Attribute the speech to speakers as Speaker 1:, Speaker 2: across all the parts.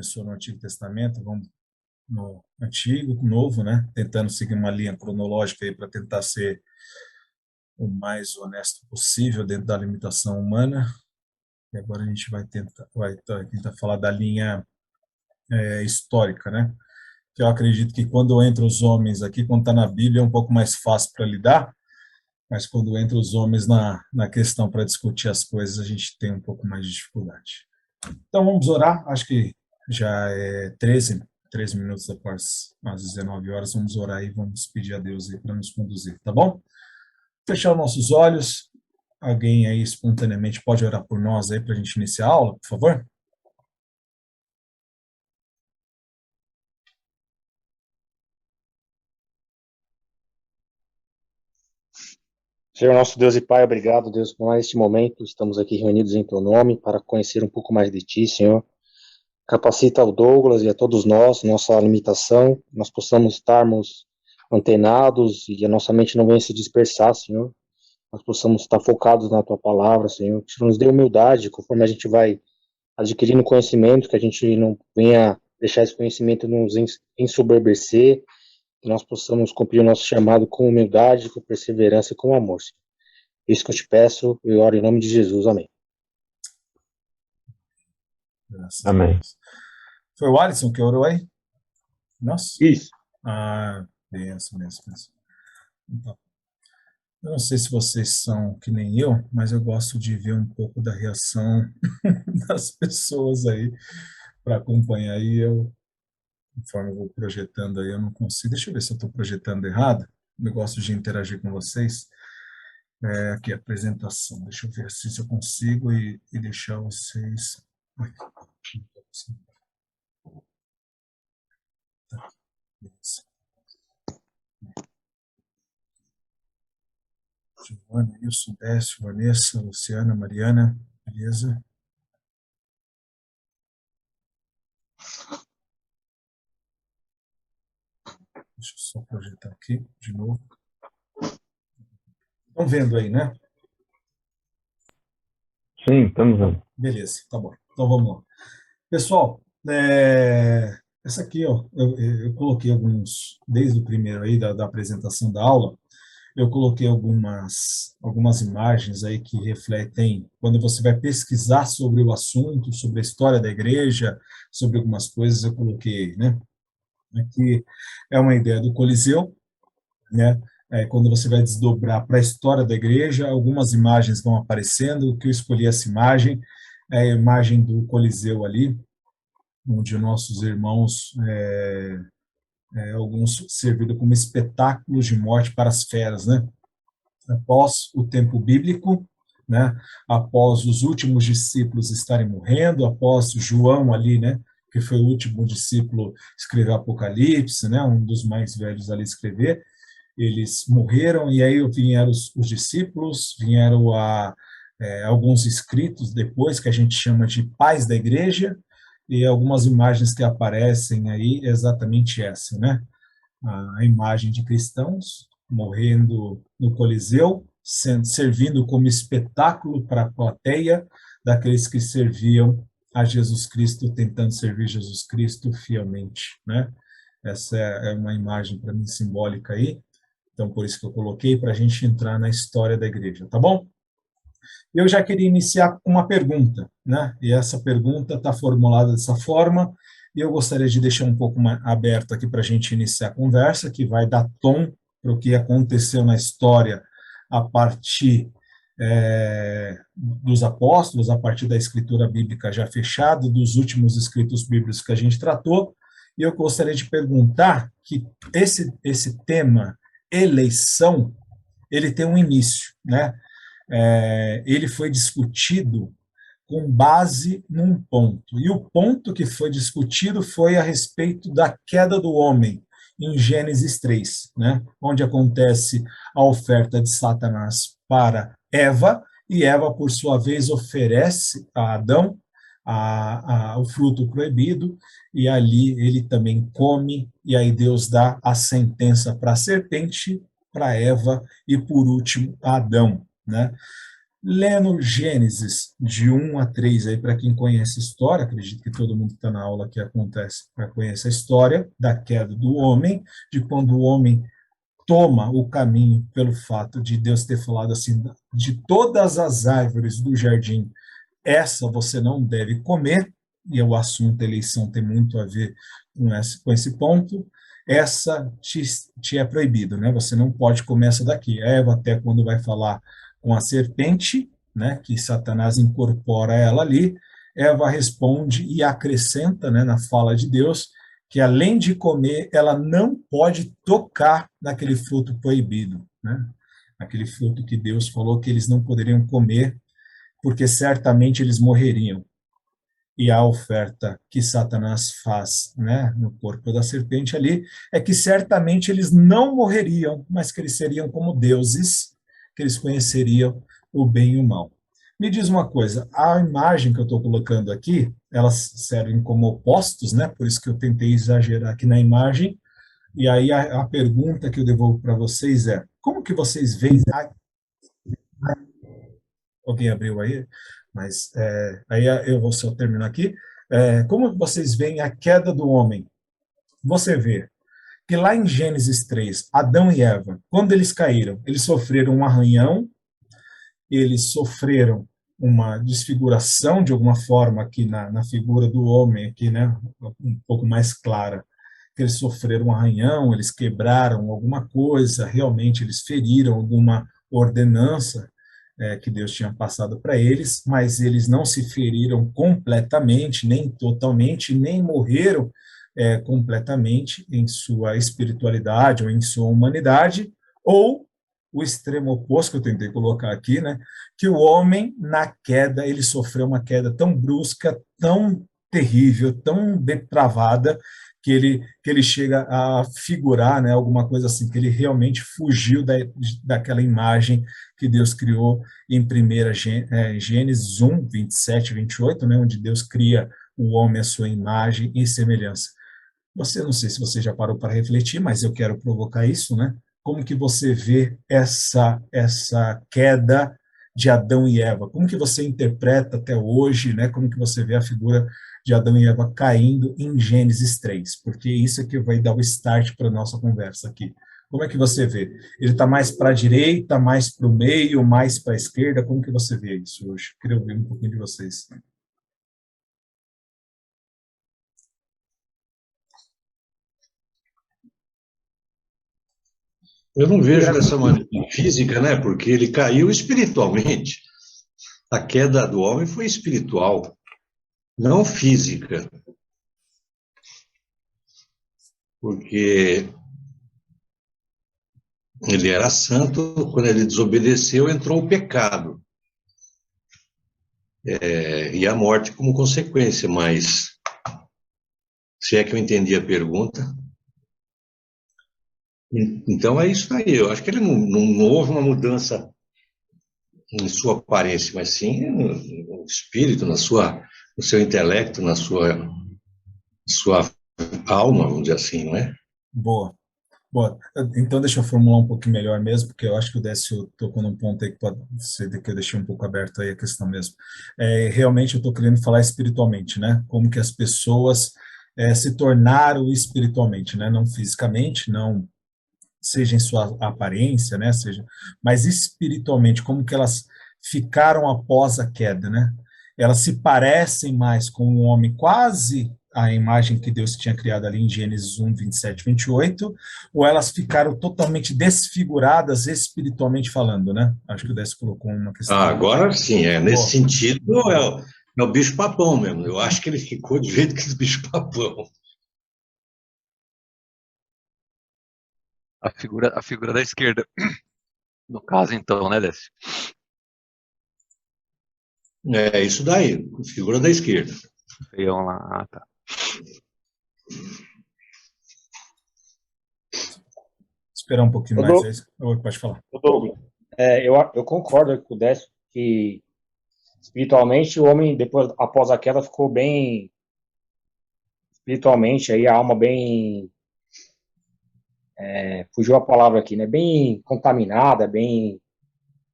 Speaker 1: começou no Antigo Testamento, vamos no Antigo, Novo, né? Tentando seguir uma linha cronológica aí para tentar ser o mais honesto possível dentro da limitação humana. E agora a gente vai tentar falar da linha histórica, né? Que eu acredito que quando entra os homens aqui, quando está na Bíblia, é um pouco mais fácil para lidar, mas quando entra os homens na questão para discutir as coisas, a gente tem um pouco mais de dificuldade. Então vamos orar, acho que já é 13 minutos após as 19 horas, vamos orar e vamos pedir a Deus aí para nos conduzir, tá bom? Fechar os nossos olhos, alguém aí espontaneamente pode orar por nós aí para a gente iniciar a aula, por favor?
Speaker 2: Senhor nosso Deus e Pai, obrigado, Deus, por mais este momento. Estamos aqui reunidos em Teu nome para conhecer um pouco mais de Ti, Senhor. Capacita o Douglas e a todos nós, nossa limitação, nós possamos estarmos antenados e a nossa mente não venha se dispersar, Senhor. Nós possamos estar focados na Tua palavra, Senhor. Que o Senhor nos dê humildade, conforme a gente vai adquirindo conhecimento, que a gente não venha deixar esse conhecimento nos ensoberbecer, que nós possamos cumprir o nosso chamado com humildade, com perseverança e com amor, Senhor. Isso que eu te peço e oro em nome de Jesus. Amém.
Speaker 1: Graças
Speaker 3: Amém.
Speaker 1: a Deus. Foi o Alisson que orou aí? Nossa.
Speaker 2: Isso.
Speaker 1: Benção. Então, eu não sei se vocês são que nem eu, mas eu gosto de ver um pouco da reação das pessoas aí para acompanhar. E eu, conforme eu vou projetando aí, eu não consigo. Deixa eu ver se eu estou projetando errado. Eu gosto de interagir com vocês. Aqui a apresentação. Deixa eu ver se eu consigo e deixar vocês. Tá. Giovana, Wilson, Décio, Vanessa, Luciana, Mariana, beleza? Deixa eu só projetar aqui de novo. Estão vendo aí, né?
Speaker 3: Sim, estamos vendo.
Speaker 1: Beleza, tá bom. Então vamos lá. Pessoal, essa aqui, ó, eu coloquei alguns, desde o primeiro aí da apresentação da aula, eu coloquei algumas imagens aí que refletem, quando você vai pesquisar sobre o assunto, sobre a história da igreja, sobre algumas coisas, eu coloquei, né? Aqui é uma ideia do Coliseu, né? Quando você vai desdobrar para a história da igreja, algumas imagens vão aparecendo. O que eu escolhi essa imagem é a imagem do Coliseu ali, onde nossos irmãos, alguns serviram como espetáculos de morte para as feras, né? Após o tempo bíblico, né? Após os últimos discípulos estarem morrendo, após João ali, né? Que foi o último discípulo a escrever Apocalipse, né? Um dos mais velhos ali a escrever. Eles morreram e aí vieram os discípulos, vieram alguns escritos depois, que a gente chama de pais da igreja, e algumas imagens que aparecem aí, exatamente essa, né? A imagem de cristãos morrendo no Coliseu, servindo como espetáculo para a plateia daqueles que serviam a Jesus Cristo, tentando servir Jesus Cristo fielmente, né? Essa é uma imagem para mim simbólica aí. Então, por isso que eu coloquei, para a gente entrar na história da igreja, tá bom? Eu já queria iniciar com uma pergunta, né? E essa pergunta está formulada dessa forma, e eu gostaria de deixar um pouco mais aberto aqui para a gente iniciar a conversa, que vai dar tom para o que aconteceu na história a partir dos apóstolos, a partir da escritura bíblica já fechada, dos últimos escritos bíblicos que a gente tratou, e eu gostaria de perguntar que esse tema, eleição, ele tem um início, né? Ele foi discutido com base num ponto. E o ponto que foi discutido foi a respeito da queda do homem, em Gênesis 3, né? Onde acontece a oferta de Satanás para Eva, e Eva, por sua vez, oferece a Adão o fruto proibido, e ali ele também come, e aí Deus dá a sentença para a serpente, para Eva e, por último, a Adão, né? Lendo Gênesis de 1 a 3, aí para quem conhece a história, acredito que todo mundo que está na aula aqui conhece a história da queda do homem, de quando o homem toma o caminho pelo fato de Deus ter falado assim, de todas as árvores do jardim, essa você não deve comer, e o assunto eleição tem muito a ver com esse ponto, essa te é proibido, né? Você não pode comer essa daqui. Eva, até quando vai falar com a serpente, né, que Satanás incorpora ela ali, Eva responde e acrescenta, né, na fala de Deus, que além de comer, ela não pode tocar naquele fruto proibido, né? Aquele fruto que Deus falou que eles não poderiam comer, porque certamente eles morreriam. E a oferta que Satanás faz, né, no corpo da serpente ali, é que certamente eles não morreriam, mas que eles seriam como deuses, que eles conheceriam o bem e o mal. Me diz uma coisa, a imagem que eu estou colocando aqui, elas servem como opostos, né? Por isso que eu tentei exagerar aqui na imagem. E aí a pergunta que eu devolvo para vocês é: como que vocês veem? Alguém abriu aí? Mas aí eu vou só terminar aqui. Como vocês veem a queda do homem? Você vê que lá em Gênesis 3, Adão e Eva, quando eles caíram, eles sofreram um arranhão, eles sofreram uma desfiguração de alguma forma aqui na figura do homem, aqui, né, um pouco mais clara, que eles sofreram um arranhão, eles quebraram alguma coisa, realmente eles feriram alguma ordenança que Deus tinha passado para eles, mas eles não se feriram completamente, nem totalmente, nem morreram completamente em sua espiritualidade ou em sua humanidade, ou o extremo oposto que eu tentei colocar aqui, né, que o homem, na queda, ele sofreu uma queda tão brusca, tão terrível, tão depravada, que ele chega a figurar, né, alguma coisa assim, que ele realmente fugiu daquela imagem que Deus criou em 1 Gênesis 1, 27 e 28, né, onde Deus cria o homem à sua imagem e semelhança. Você, não sei se você já parou para refletir, mas eu quero provocar isso, né? Como que você vê essa queda de Adão e Eva? Como que você interpreta até hoje, né? Como que você vê a figura de Adão e Eva caindo em Gênesis 3? Porque isso é que vai dar o start para a nossa conversa aqui. Como é que você vê? Ele está mais para a direita, mais para o meio, mais para a esquerda? Como que você vê isso hoje? Queria ouvir um pouquinho de vocês.
Speaker 3: Eu não vejo dessa maneira física, né? Porque ele caiu espiritualmente. A queda do homem foi espiritual, não física. Porque ele era santo, quando ele desobedeceu, entrou o pecado. E a morte como consequência, mas se é que eu entendi a pergunta. Então é isso aí. Eu acho que ele não houve uma mudança em sua aparência, mas sim no espírito, no seu intelecto, na sua alma, vamos dizer assim, não é?
Speaker 1: Boa. Bom, então deixa eu formular um pouquinho melhor mesmo, porque eu acho que o Décio tocou num ponto aí que pode ser que eu deixei um pouco aberto aí a questão mesmo. Realmente eu estou querendo falar espiritualmente, né? Como que as pessoas se tornaram espiritualmente, né? Não fisicamente, não seja em sua aparência, né? Mas espiritualmente, como que elas ficaram após a queda, né? Elas se parecem mais com um homem quase a imagem que Deus tinha criado ali em Gênesis 1, 27, 28, ou elas ficaram totalmente desfiguradas espiritualmente falando, né? Acho que o Décio colocou uma questão.
Speaker 3: Agora sim, nesse
Speaker 1: Boa.
Speaker 3: sentido é o bicho-papão mesmo. Eu acho que ele ficou do jeito que esse bicho-papão.
Speaker 4: A figura da esquerda, no caso, então, né, Décio?
Speaker 3: É isso daí, figura da esquerda.
Speaker 4: Feião lá. Ah, tá.
Speaker 1: Esperar um pouquinho mais. Pode falar.
Speaker 2: Douglas, eu concordo com o Décio que espiritualmente o homem, depois, após a queda, ficou bem espiritualmente, aí a alma bem, fugiu a palavra aqui, né? Bem contaminada, bem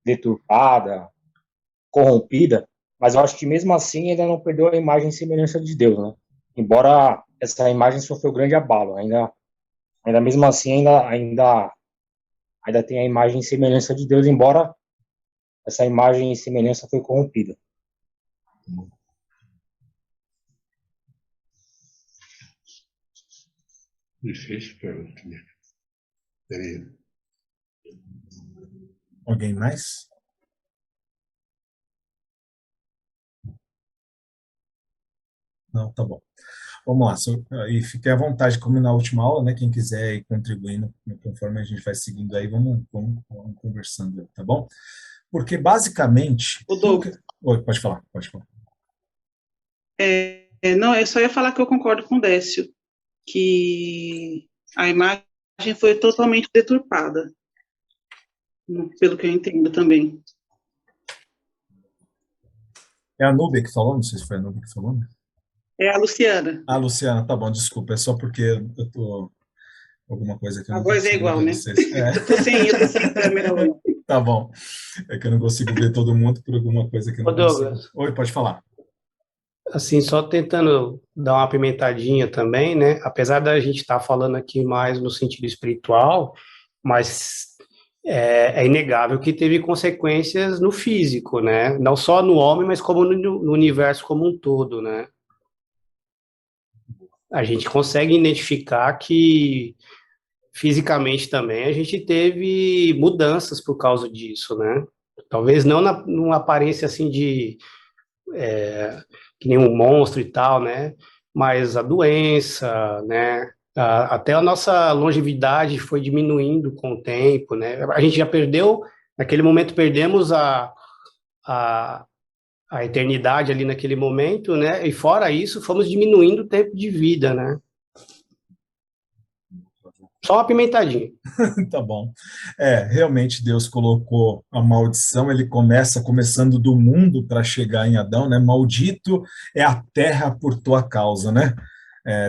Speaker 2: deturpada. corrompida, mas eu acho que mesmo assim ainda não perdeu a imagem e semelhança de Deus, né? Embora essa imagem sofreu grande abalo, ainda mesmo assim ainda tem a imagem e semelhança de Deus, embora essa imagem e semelhança foi corrompida.
Speaker 3: Difícil pergunta.
Speaker 1: Alguém mais? Não, tá bom. Vamos lá, e fique à vontade, como na última aula, né? Quem quiser ir contribuindo, conforme a gente vai seguindo aí, vamos conversando, tá bom? Porque, basicamente... Oi, pode falar, pode falar.
Speaker 5: Não, eu só ia falar que eu concordo com o Décio, que a imagem foi totalmente deturpada, pelo que eu entendo também.
Speaker 1: É a Núbia que falou? Não sei se foi a Núbia que falou, né?
Speaker 5: É a Luciana.
Speaker 1: Ah, Luciana, tá bom, desculpa, é só porque eu tô... Alguma coisa que eu
Speaker 5: a
Speaker 1: não
Speaker 5: voz é igual, né?
Speaker 1: Eu tô sem câmera hoje. Tá bom. É que eu não consigo ver todo mundo por alguma coisa que eu não consigo. Oi, pode falar.
Speaker 6: Assim, só tentando dar uma apimentadinha também, né? Apesar da gente estar falando aqui mais no sentido espiritual, mas é inegável que teve consequências no físico, né? Não só no homem, mas como no universo como um todo, né? A gente consegue identificar que fisicamente também a gente teve mudanças por causa disso, né? Talvez não numa aparência assim de que nem um monstro e tal, né? Mas a doença, né? Até a nossa longevidade foi diminuindo com o tempo, né? A gente já perdeu, naquele momento perdemos a eternidade ali naquele momento, né? E fora isso, fomos diminuindo o tempo de vida, né? Só uma pimentadinha.
Speaker 1: Tá bom. Realmente Deus colocou a maldição, ele começando do mundo para chegar em Adão, né? Maldito é a terra por tua causa, né?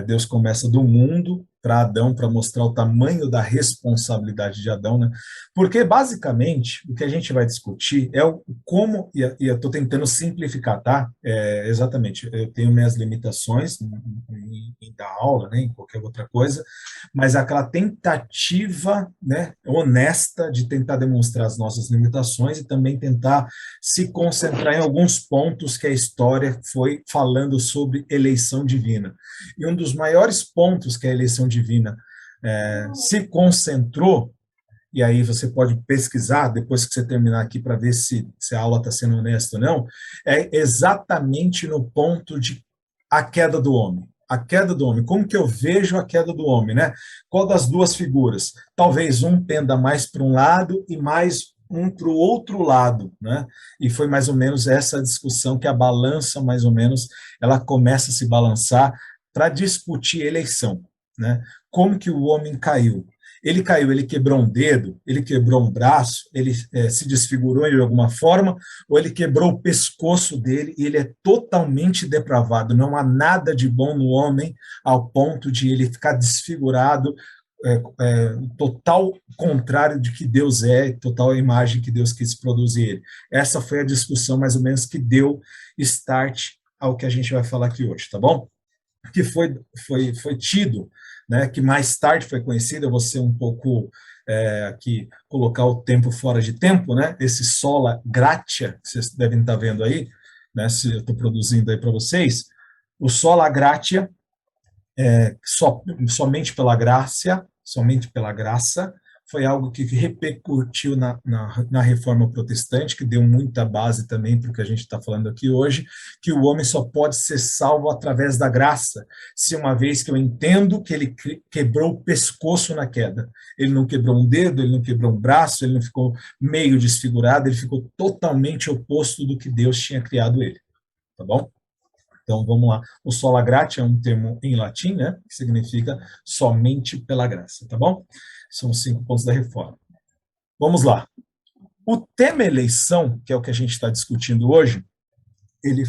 Speaker 1: Deus começa do mundo para Adão, para mostrar o tamanho da responsabilidade de Adão, né? Porque, basicamente, o que a gente vai discutir é o como, e eu estou tentando simplificar, tá? Exatamente, eu tenho minhas limitações em dar aula, né, em qualquer outra coisa, mas aquela tentativa, né, honesta de tentar demonstrar as nossas limitações e também tentar se concentrar em alguns pontos que a história foi falando sobre eleição divina. E um dos maiores pontos que a eleição divina se concentrou, e aí você pode pesquisar depois que você terminar aqui para ver se a aula está sendo honesta ou não, é exatamente no ponto de a queda do homem. A queda do homem, como que eu vejo a queda do homem, né? Qual das duas figuras? Talvez um penda mais para um lado e mais um para o outro lado, né? E foi mais ou menos essa discussão que a balança, mais ou menos, ela começa a se balançar para discutir eleição, né? Como que o homem caiu? Ele caiu, ele quebrou um dedo, ele quebrou um braço, ele se desfigurou de alguma forma, ou ele quebrou o pescoço dele e ele é totalmente depravado. Não há nada de bom no homem ao ponto de ele ficar desfigurado, total contrário de que Deus é, total imagem que Deus quis produzir ele. Essa foi a discussão mais ou menos que deu start ao que a gente vai falar aqui hoje, tá bom? Que foi tido, né, que mais tarde foi conhecido, eu vou ser um pouco aqui, colocar o tempo fora de tempo, né, esse sola gratia, que vocês devem estar vendo aí, né, se eu estou produzindo aí para vocês, o sola gratia, somente pela graça, foi algo que repercutiu na Reforma Protestante, que deu muita base também para o que a gente está falando aqui hoje, que o homem só pode ser salvo através da graça, se uma vez que eu entendo que ele quebrou o pescoço na queda. Ele não quebrou um dedo, ele não quebrou um braço, ele não ficou meio desfigurado, ele ficou totalmente oposto do que Deus tinha criado ele. Tá bom? Então, vamos lá. O sola gratia é um termo em latim, né, que significa somente pela graça, tá bom? São os 5 pontos da reforma. Vamos lá. O tema eleição, que é o que a gente está discutindo hoje, ele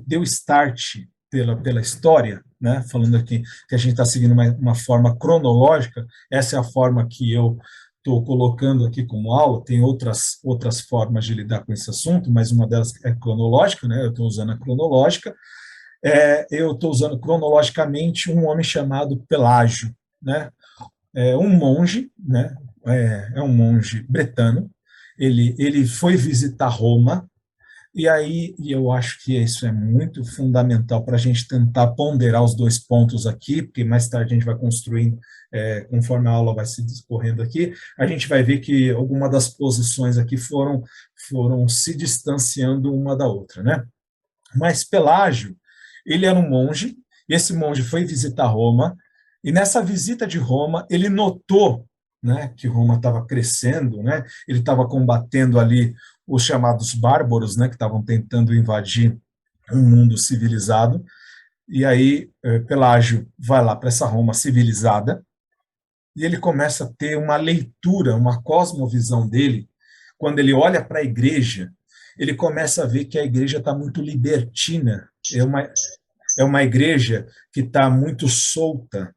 Speaker 1: deu start pela história, né, falando aqui que a gente está seguindo uma forma cronológica, essa é a forma que eu estou colocando aqui como aula, tem outras formas de lidar com esse assunto, mas uma delas é cronológica, né? Eu estou usando a cronológica. Eu estou usando cronologicamente um homem chamado Pelágio, né? Um monge, né? Um monge bretano. Ele foi visitar Roma. E aí, eu acho que isso é muito fundamental para a gente tentar ponderar os dois pontos aqui, porque mais tarde a gente vai construindo, conforme a aula vai se discorrendo aqui, a gente vai ver que algumas das posições aqui foram se distanciando uma da outra, né? Mas Pelágio, ele era um monge, e esse monge foi visitar Roma, e nessa visita de Roma, ele notou, né, que Roma estava crescendo, né, ele estava combatendo ali os chamados bárbaros, né, que estavam tentando invadir um mundo civilizado, e aí Pelágio vai lá para essa Roma civilizada, e ele começa a ter uma leitura, uma cosmovisão dele, quando ele olha para a igreja, ele começa a ver que a igreja está muito libertina, é uma igreja que está muito solta,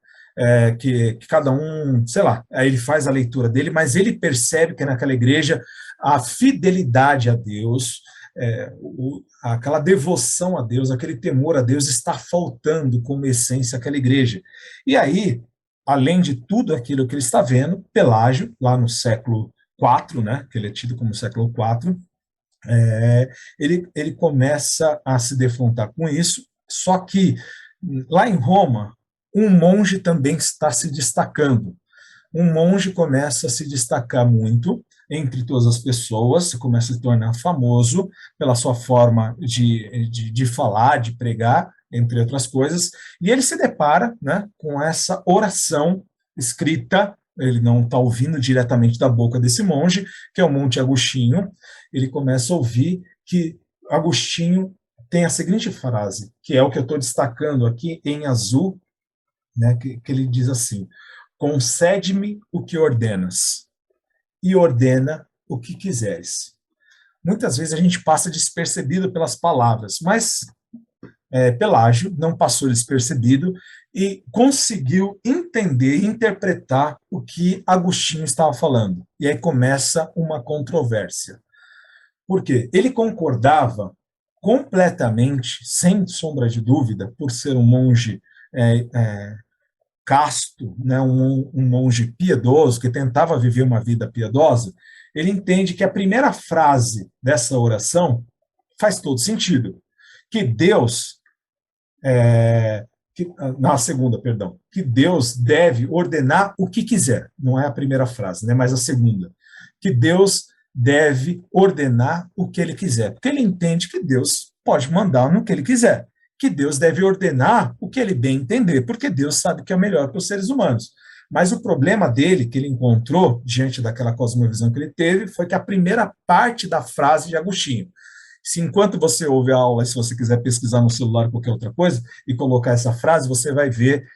Speaker 1: que cada um, sei lá, aí ele faz a leitura dele, mas ele percebe que naquela igreja a fidelidade a Deus, aquela devoção a Deus, aquele temor a Deus está faltando como essência àquela igreja. E aí, além de tudo aquilo que ele está vendo, Pelágio, lá no século IV, né, que ele é tido como século IV, ele começa a se defrontar com isso, só que lá em Roma, um monge também está se destacando. Um monge começa a se destacar muito entre todas as pessoas, começa a se tornar famoso pela sua forma de falar, de pregar, entre outras coisas, e ele se depara, né, com essa oração escrita, ele não está ouvindo diretamente da boca desse monge, que é o Monte Agostinho, ele começa a ouvir que Agostinho tem a seguinte frase, que é o que eu estou destacando aqui em azul, né, que ele diz assim: concede-me o que ordenas, e ordena o que quiseres. Muitas vezes a gente passa despercebido pelas palavras, mas Pelágio não passou despercebido e conseguiu entender e interpretar o que Agostinho estava falando. E aí começa uma controvérsia. Por quê? Ele concordava completamente, sem sombra de dúvida, por ser um monge casto, né, um monge piedoso, que tentava viver uma vida piedosa, ele entende que a primeira frase dessa oração faz todo sentido. Que Deus, na segunda, perdão, que Deus deve ordenar o que quiser, não é a primeira frase, né, mas a segunda, que Deus deve ordenar o que ele quiser, porque ele entende que Deus pode mandar no que ele quiser, que Deus deve ordenar o que ele bem entender, porque Deus sabe que é o melhor para os seres humanos. Mas o problema dele, que ele encontrou diante daquela cosmovisão que ele teve, foi que a primeira parte da frase de Agostinho, se enquanto você ouve a aula, se você quiser pesquisar no celular ou qualquer outra coisa, e colocar essa frase, você vai ver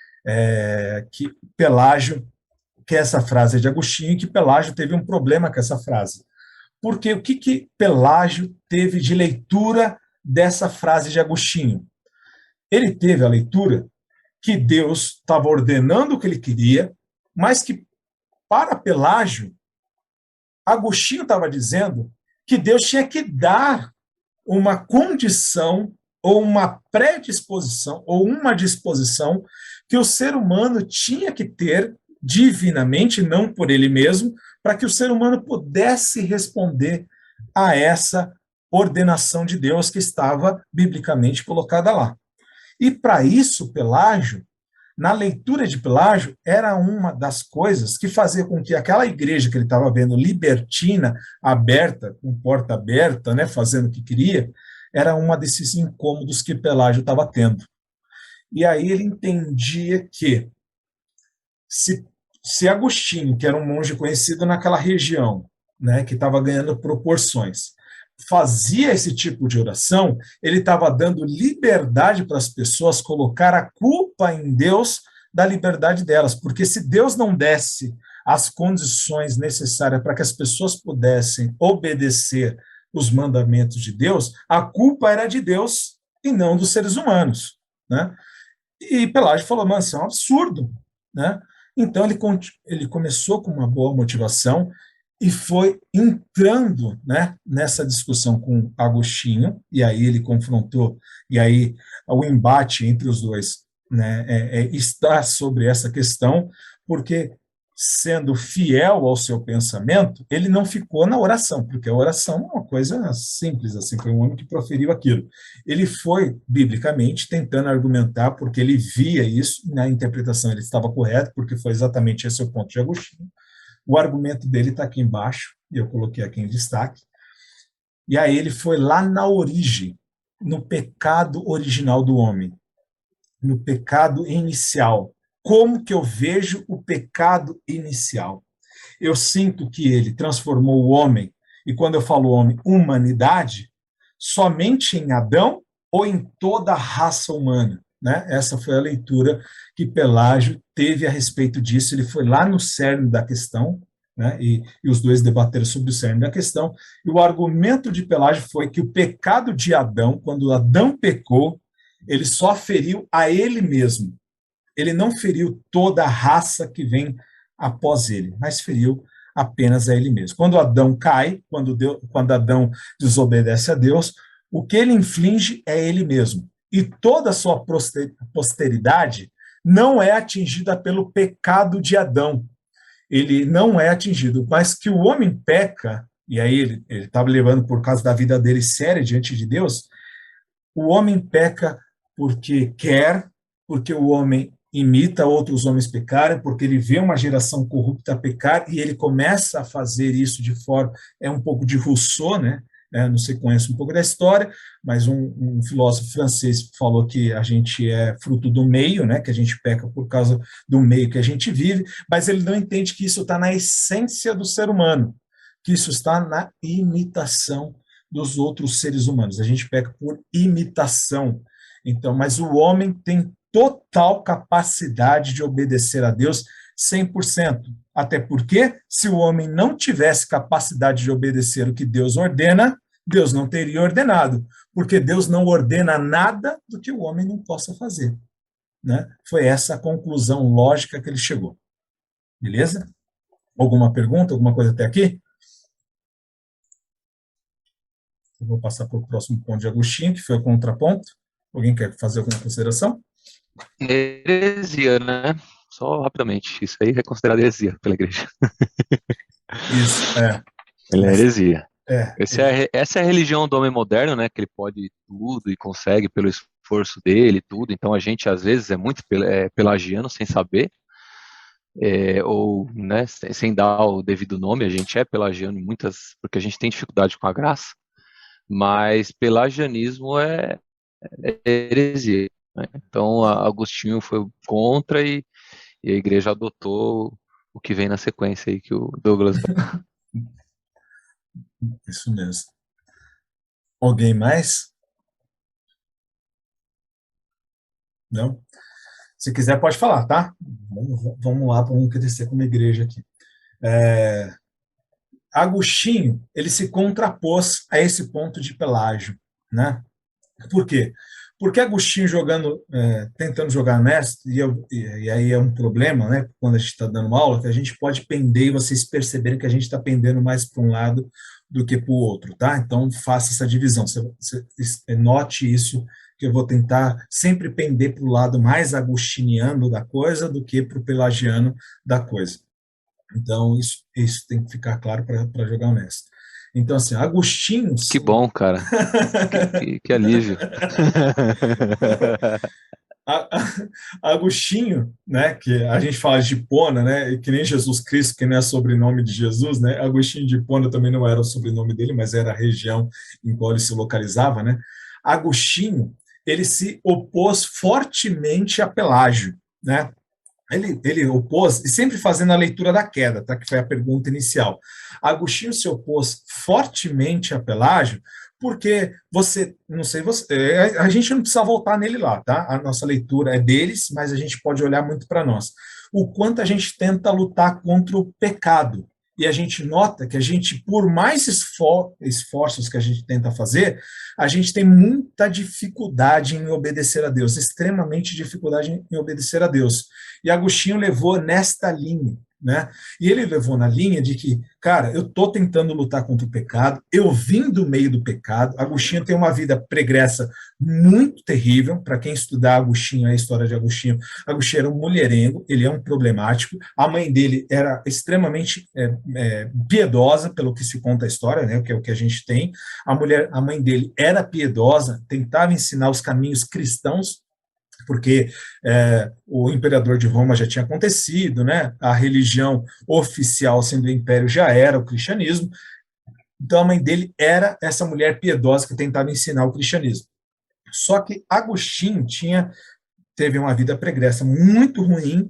Speaker 1: que Pelágio, que essa frase é de Agostinho, e que Pelágio teve um problema com essa frase. Porque o que Pelágio teve de leitura dessa frase de Agostinho? Ele teve a leitura que Deus estava ordenando o que ele queria, mas que, para Pelágio, Agostinho estava dizendo que Deus tinha que dar uma condição, ou uma predisposição, ou uma disposição que o ser humano tinha que ter divinamente, não por ele mesmo, para que o ser humano pudesse responder a essa ordenação de Deus que estava biblicamente colocada lá. E para isso, Pelágio, na leitura de Pelágio, era uma das coisas que fazia com que aquela igreja que ele estava vendo libertina, aberta, com porta aberta, né, fazendo o que queria, era uma desses incômodos que Pelágio estava tendo. E aí ele entendia que se Agostinho, que era um monge conhecido naquela região, né, que estava ganhando proporções, fazia esse tipo de oração, ele estava dando liberdade para as pessoas colocar a culpa em Deus da liberdade delas, porque se Deus não desse as condições necessárias para que as pessoas pudessem obedecer os mandamentos de Deus, a culpa era de Deus e não dos seres humanos, né? E Pelágio falou, mano, isso é um absurdo, né? Então, ele começou com uma boa motivação e foi entrando, né, nessa discussão com Agostinho, e aí ele confrontou, e aí o embate entre os dois, né, está sobre essa questão, porque, sendo fiel ao seu pensamento, ele não ficou na oração, porque a oração é uma coisa simples, assim, foi um homem que proferiu aquilo. Ele foi, biblicamente, tentando argumentar, porque ele via isso, na interpretação ele estava correto, porque foi exatamente esse o ponto de Agostinho. O argumento dele está aqui embaixo, e eu coloquei aqui em destaque. E aí ele foi lá na origem, no pecado original do homem, no pecado inicial. Como que eu vejo o pecado inicial? Eu sinto que ele transformou o homem, e quando eu falo homem, humanidade, somente em Adão ou em toda a raça humana, né? Essa foi a leitura que Pelágio teve a respeito disso. Ele foi lá no cerne da questão, né? E os dois debateram sobre o cerne da questão, e o argumento de Pelágio foi que o pecado de Adão, quando Adão pecou, ele só feriu a ele mesmo. Ele não feriu toda a raça que vem após ele, mas feriu apenas a ele mesmo. Quando Adão cai, quando Adão desobedece a Deus, o que ele inflige é ele mesmo. E toda a sua posteridade não é atingida pelo pecado de Adão. Ele não é atingido, mas que o homem peca, e aí ele estava levando por causa da vida dele séria diante de Deus, o homem peca porque quer, porque o homem imita outros homens pecarem, porque ele vê uma geração corrupta pecar, e ele começa a fazer isso de forma, é um pouco de Rousseau, né? Não sei, conhece um pouco da história, mas um filósofo francês falou que a gente é fruto do meio, né? Que a gente peca por causa do meio que a gente vive, mas ele não entende que isso está na essência do ser humano, que isso está na imitação dos outros seres humanos. A gente peca por imitação. Então, mas o homem tem total capacidade de obedecer a Deus 100%. Até porque, se o homem não tivesse capacidade de obedecer o que Deus ordena, Deus não teria ordenado, porque Deus não ordena nada do que o homem não possa fazer, né? Foi essa a conclusão lógica que ele chegou. Beleza? Alguma pergunta, alguma coisa até aqui? Eu vou passar para o próximo ponto de Agostinho, que foi o contraponto. Alguém quer fazer alguma consideração?
Speaker 4: Heresia, né? Só rapidamente, isso aí é considerado heresia pela igreja.
Speaker 1: Isso,
Speaker 4: Ele é heresia.
Speaker 1: É.
Speaker 4: Essa é a religião do homem moderno, né? Que ele pode tudo e consegue pelo esforço dele e tudo. Então a gente às vezes é muito pelagiano sem saber, ou né, sem dar o devido nome. A gente é pelagiano em muitas, porque a gente tem dificuldade com a graça. Mas pelagianismo é heresia, né? Então Agostinho foi contra e a igreja adotou o que vem na sequência aí que o Douglas.
Speaker 1: Isso mesmo. Alguém mais? Não? Se quiser, pode falar, tá? Vamos lá, vamos crescer como igreja aqui. Agostinho, ele se contrapôs a esse ponto de Pelágio, né? Por quê? Porque Agostinho tentando jogar mestre, e aí é um problema, né? Quando a gente está dando aula, que a gente pode pender e vocês perceberem que a gente está pendendo mais para um lado do que para o outro, tá? Então faça essa divisão. Você note isso, que eu vou tentar sempre pender para o lado mais agostiniano da coisa do que para o pelagiano da coisa. Então isso tem que ficar claro para jogar honesto. Então, assim, Agostinho...
Speaker 4: Que bom, cara. que alívio.
Speaker 1: Agostinho, né, que a gente fala de Hipona, né, que nem Jesus Cristo, que não é sobrenome de Jesus, né, Agostinho de Hipona também não era o sobrenome dele, mas era a região em qual ele se localizava, né. Agostinho, ele se opôs fortemente a Pelágio, né. Ele opôs, e sempre fazendo a leitura da queda, tá? Que foi a pergunta inicial. Agostinho se opôs fortemente a Pelágio, porque a gente não precisa voltar nele lá, tá? A nossa leitura é deles, mas a gente pode olhar muito para nós. O quanto a gente tenta lutar contra o pecado. E a gente nota que a gente, por mais esforços que a gente tenta fazer, a gente tem muita dificuldade em obedecer a Deus, extremamente dificuldade em obedecer a Deus. E Agostinho levou nesta linha, né? E ele levou na linha de que, cara, eu estou tentando lutar contra o pecado, eu vim do meio do pecado. Agostinho tem uma vida pregressa muito terrível. Para quem estudar Agostinho, a história de Agostinho, Agostinho era um mulherengo, ele é um problemático. A mãe dele era extremamente piedosa, pelo que se conta a história, né? Que é o que a gente tem. A mãe dele era piedosa, tentava ensinar os caminhos cristãos, porque o imperador de Roma já tinha acontecido, né? A religião oficial, assim, do império já era o cristianismo. Então a mãe dele era essa mulher piedosa que tentava ensinar o cristianismo. Só que Agostinho teve uma vida pregressa muito ruim,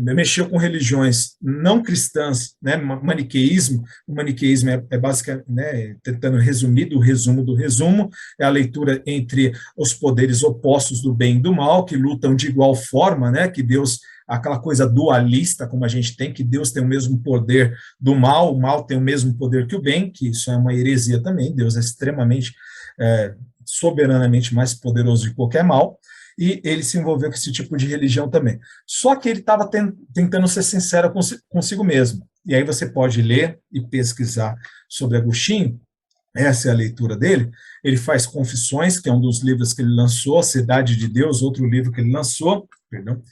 Speaker 1: mexeu com religiões não cristãs, né, maniqueísmo. O maniqueísmo é basicamente, né, tentando resumir do resumo, é a leitura entre os poderes opostos do bem e do mal, que lutam de igual forma, né, que Deus, aquela coisa dualista como a gente tem, que Deus tem o mesmo poder do mal, o mal tem o mesmo poder que o bem, que isso é uma heresia também. Deus é extremamente, soberanamente mais poderoso que qualquer mal, e ele se envolveu com esse tipo de religião também. Só que ele estava tentando ser sincero consigo mesmo. E aí você pode ler e pesquisar sobre Agostinho, essa é a leitura dele. Ele faz Confissões, que é um dos livros que ele lançou, Cidade de Deus, outro livro que ele lançou, perdão.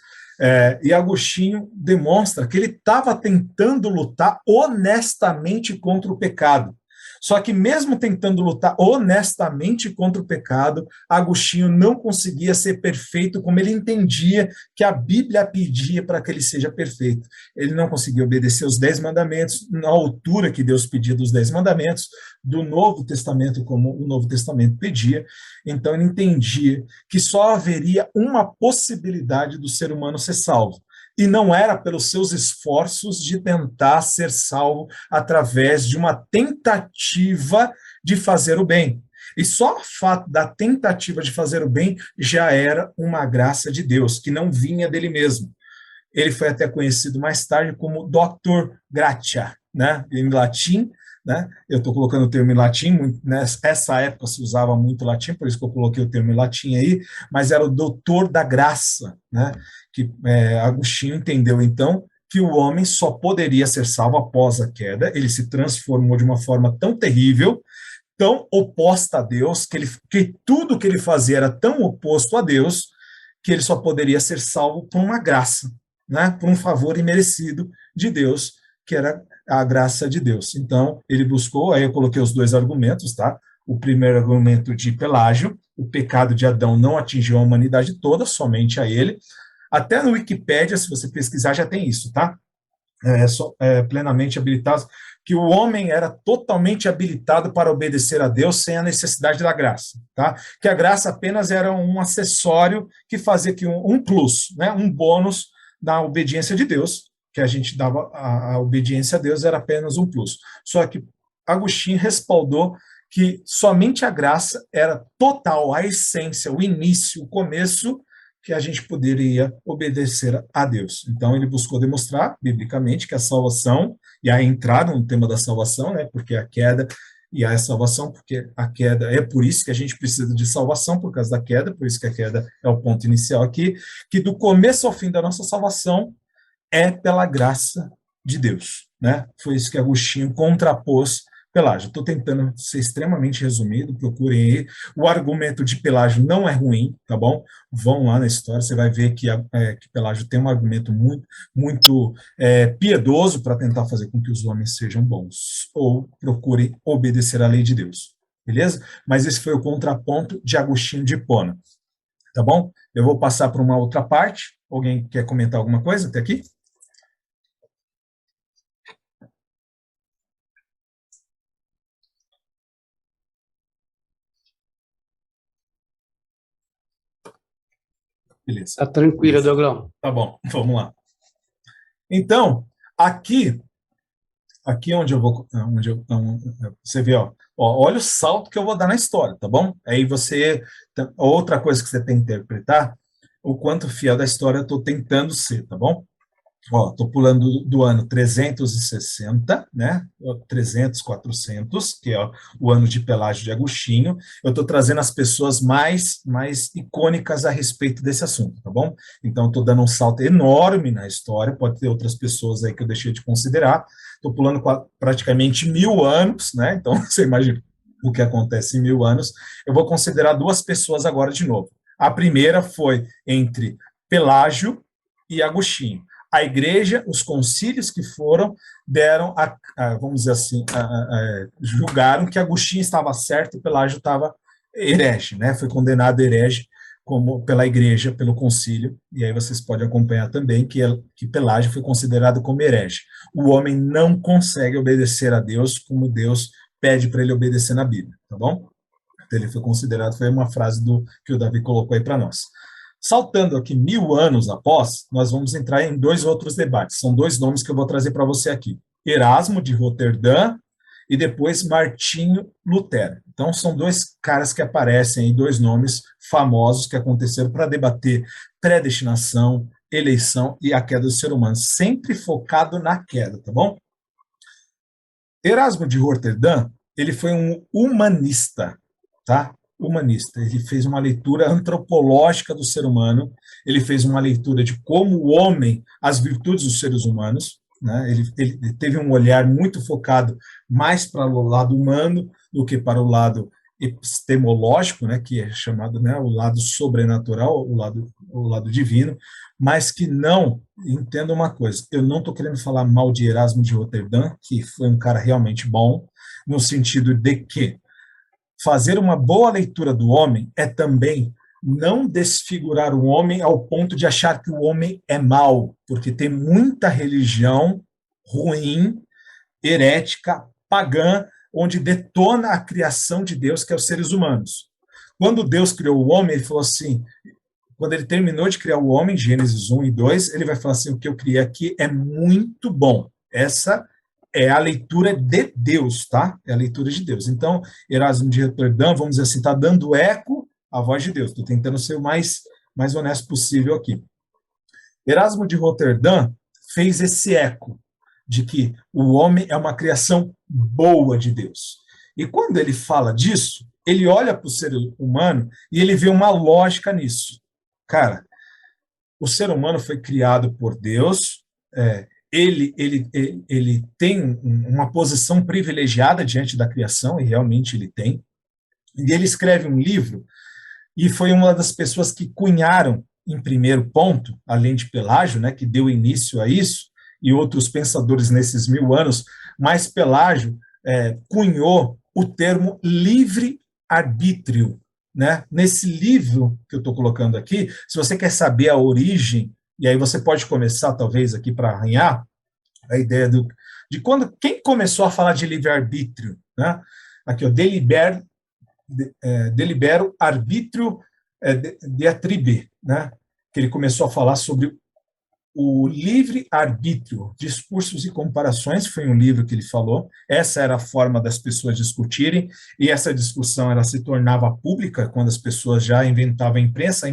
Speaker 1: E Agostinho demonstra que ele estava tentando lutar honestamente contra o pecado. Só que mesmo tentando lutar honestamente contra o pecado, Agostinho não conseguia ser perfeito como ele entendia que a Bíblia pedia para que ele seja perfeito. Ele não conseguia obedecer os 10 mandamentos na altura que Deus pedia dos 10 mandamentos, do Novo Testamento como o Novo Testamento pedia. Então ele entendia que só haveria uma possibilidade do ser humano ser salvo. E não era pelos seus esforços de tentar ser salvo através de uma tentativa de fazer o bem. E só o fato da tentativa de fazer o bem já era uma graça de Deus, que não vinha dele mesmo. Ele foi até conhecido mais tarde como Doctor Gratia, né? Em latim, né? Eu estou colocando o termo em latim, nessa época se usava muito latim, por isso que eu coloquei o termo em latim aí, mas era o doutor da graça, né? Que Agostinho entendeu, então, que o homem só poderia ser salvo após a queda. Ele se transformou de uma forma tão terrível, tão oposta a Deus, que tudo que ele fazia era tão oposto a Deus, que ele só poderia ser salvo por uma graça, né? Por um favor imerecido de Deus, que era a graça de Deus. Então, ele buscou, aí eu coloquei os 2 argumentos, tá? O primeiro argumento de Pelágio: o pecado de Adão não atingiu a humanidade toda, somente a ele. Até no Wikipédia, se você pesquisar, já tem isso, tá? Plenamente habilitado, que o homem era totalmente habilitado para obedecer a Deus sem a necessidade da graça, tá? Que a graça apenas era um acessório que fazia que um plus, né? Um bônus da obediência de Deus, que a gente dava, a obediência a Deus era apenas um plus. Só que Agostinho respaldou que somente a graça era total, a essência, o início, o começo, que a gente poderia obedecer a Deus. Então ele buscou demonstrar, biblicamente, que a salvação, e a entrada no tema da salvação, né, porque a queda e a salvação, porque a queda, é por isso que a gente precisa de salvação, por causa da queda, por isso que a queda é o ponto inicial aqui, que do começo ao fim da nossa salvação é pela graça de Deus, né? Foi isso que Agostinho contrapôs Pelágio. Estou tentando ser extremamente resumido, procurem aí. O argumento de Pelágio não é ruim, tá bom? Vão lá na história, você vai ver que Pelágio tem um argumento muito piedoso para tentar fazer com que os homens sejam bons, ou procurem obedecer à lei de Deus, beleza? Mas esse foi o contraponto de Agostinho de Hipona, tá bom? Eu vou passar para uma outra parte. Alguém quer comentar alguma coisa até aqui? Beleza.
Speaker 6: Tá tranquilo, Douglão.
Speaker 1: Tá bom, vamos lá. Então, aqui onde eu vou, você vê, olha o salto que eu vou dar na história, tá bom? Aí outra coisa que você tem que interpretar, o quanto fiel da história eu estou tentando ser, tá bom? Estou pulando do ano 360, né? 300, 400, que é o ano de Pelágio de Agostinho. Eu estou trazendo as pessoas mais icônicas a respeito desse assunto, tá bom? Então, estou dando um salto enorme na história, pode ter outras pessoas aí que eu deixei de considerar. Estou pulando praticamente 1000 anos, né? Então, você imagina o que acontece em 1000 anos. Eu vou considerar duas pessoas agora de novo. A primeira foi entre Pelágio e Agostinho. A igreja, os concílios que foram, deram, vamos dizer assim, julgaram que Agostinho estava certo e Pelágio estava herege, né? Foi condenado herege pela igreja, pelo concílio, e aí vocês podem acompanhar também que Pelágio foi considerado como herege. O homem não consegue obedecer a Deus como Deus pede para ele obedecer na Bíblia, tá bom? Então ele foi considerado, foi uma frase que o Davi colocou aí para nós. Saltando aqui 1000 anos após, nós vamos entrar em dois outros debates. São dois nomes que eu vou trazer para você aqui. Erasmo, de Roterdã, e depois Martinho Lutero. Então, são dois caras que aparecem aí, dois nomes famosos que aconteceram para debater predestinação, eleição e a queda do ser humano, sempre focado na queda, tá bom? Erasmo de Roterdã, ele foi um humanista, tá? Humanista. Ele fez uma leitura antropológica do ser humano, ele fez uma leitura de como o homem, as virtudes dos seres humanos, né? Ele teve um olhar muito focado mais para o lado humano do que para o lado epistemológico, né, que é chamado, né, o lado sobrenatural, o lado divino, mas que não, entenda uma coisa, eu não estou querendo falar mal de Erasmo de Roterdã, que foi um cara realmente bom, no sentido de que fazer uma boa leitura do homem é também não desfigurar o homem ao ponto de achar que o homem é mau, porque tem muita religião ruim, herética, pagã, onde detona a criação de Deus, que é os seres humanos. Quando Deus criou o homem, ele falou assim, quando ele terminou de criar o homem, Gênesis 1 e 2, ele vai falar assim, o que eu criei aqui é muito bom. Essa é a leitura de Deus, tá? É a leitura de Deus. Então, Erasmo de Roterdã, vamos dizer assim, está dando eco à voz de Deus. Estou tentando ser o mais honesto possível aqui. Erasmo de Roterdã fez esse eco de que o homem é uma criação boa de Deus. E quando ele fala disso, ele olha para o ser humano e ele vê uma lógica nisso. Cara, o ser humano foi criado por Deus, ele tem uma posição privilegiada diante da criação, e realmente ele tem, e ele escreve um livro, e foi uma das pessoas que cunharam, em primeiro ponto, além de Pelágio, né, que deu início a isso, e outros pensadores nesses 1000 anos, mas Pelágio cunhou o termo livre-arbítrio. Né? Nesse livro que eu estou colocando aqui, se você quer saber a origem, e aí você pode começar, talvez, aqui para arranhar a ideia de quem começou a falar de livre-arbítrio. Né? Aqui, ó, delibero arbítrio de atribe, né? Que ele começou a falar sobre o livre-arbítrio, discursos e comparações, foi um livro que ele falou, essa era a forma das pessoas discutirem, e essa discussão ela se tornava pública quando as pessoas já inventavam a imprensa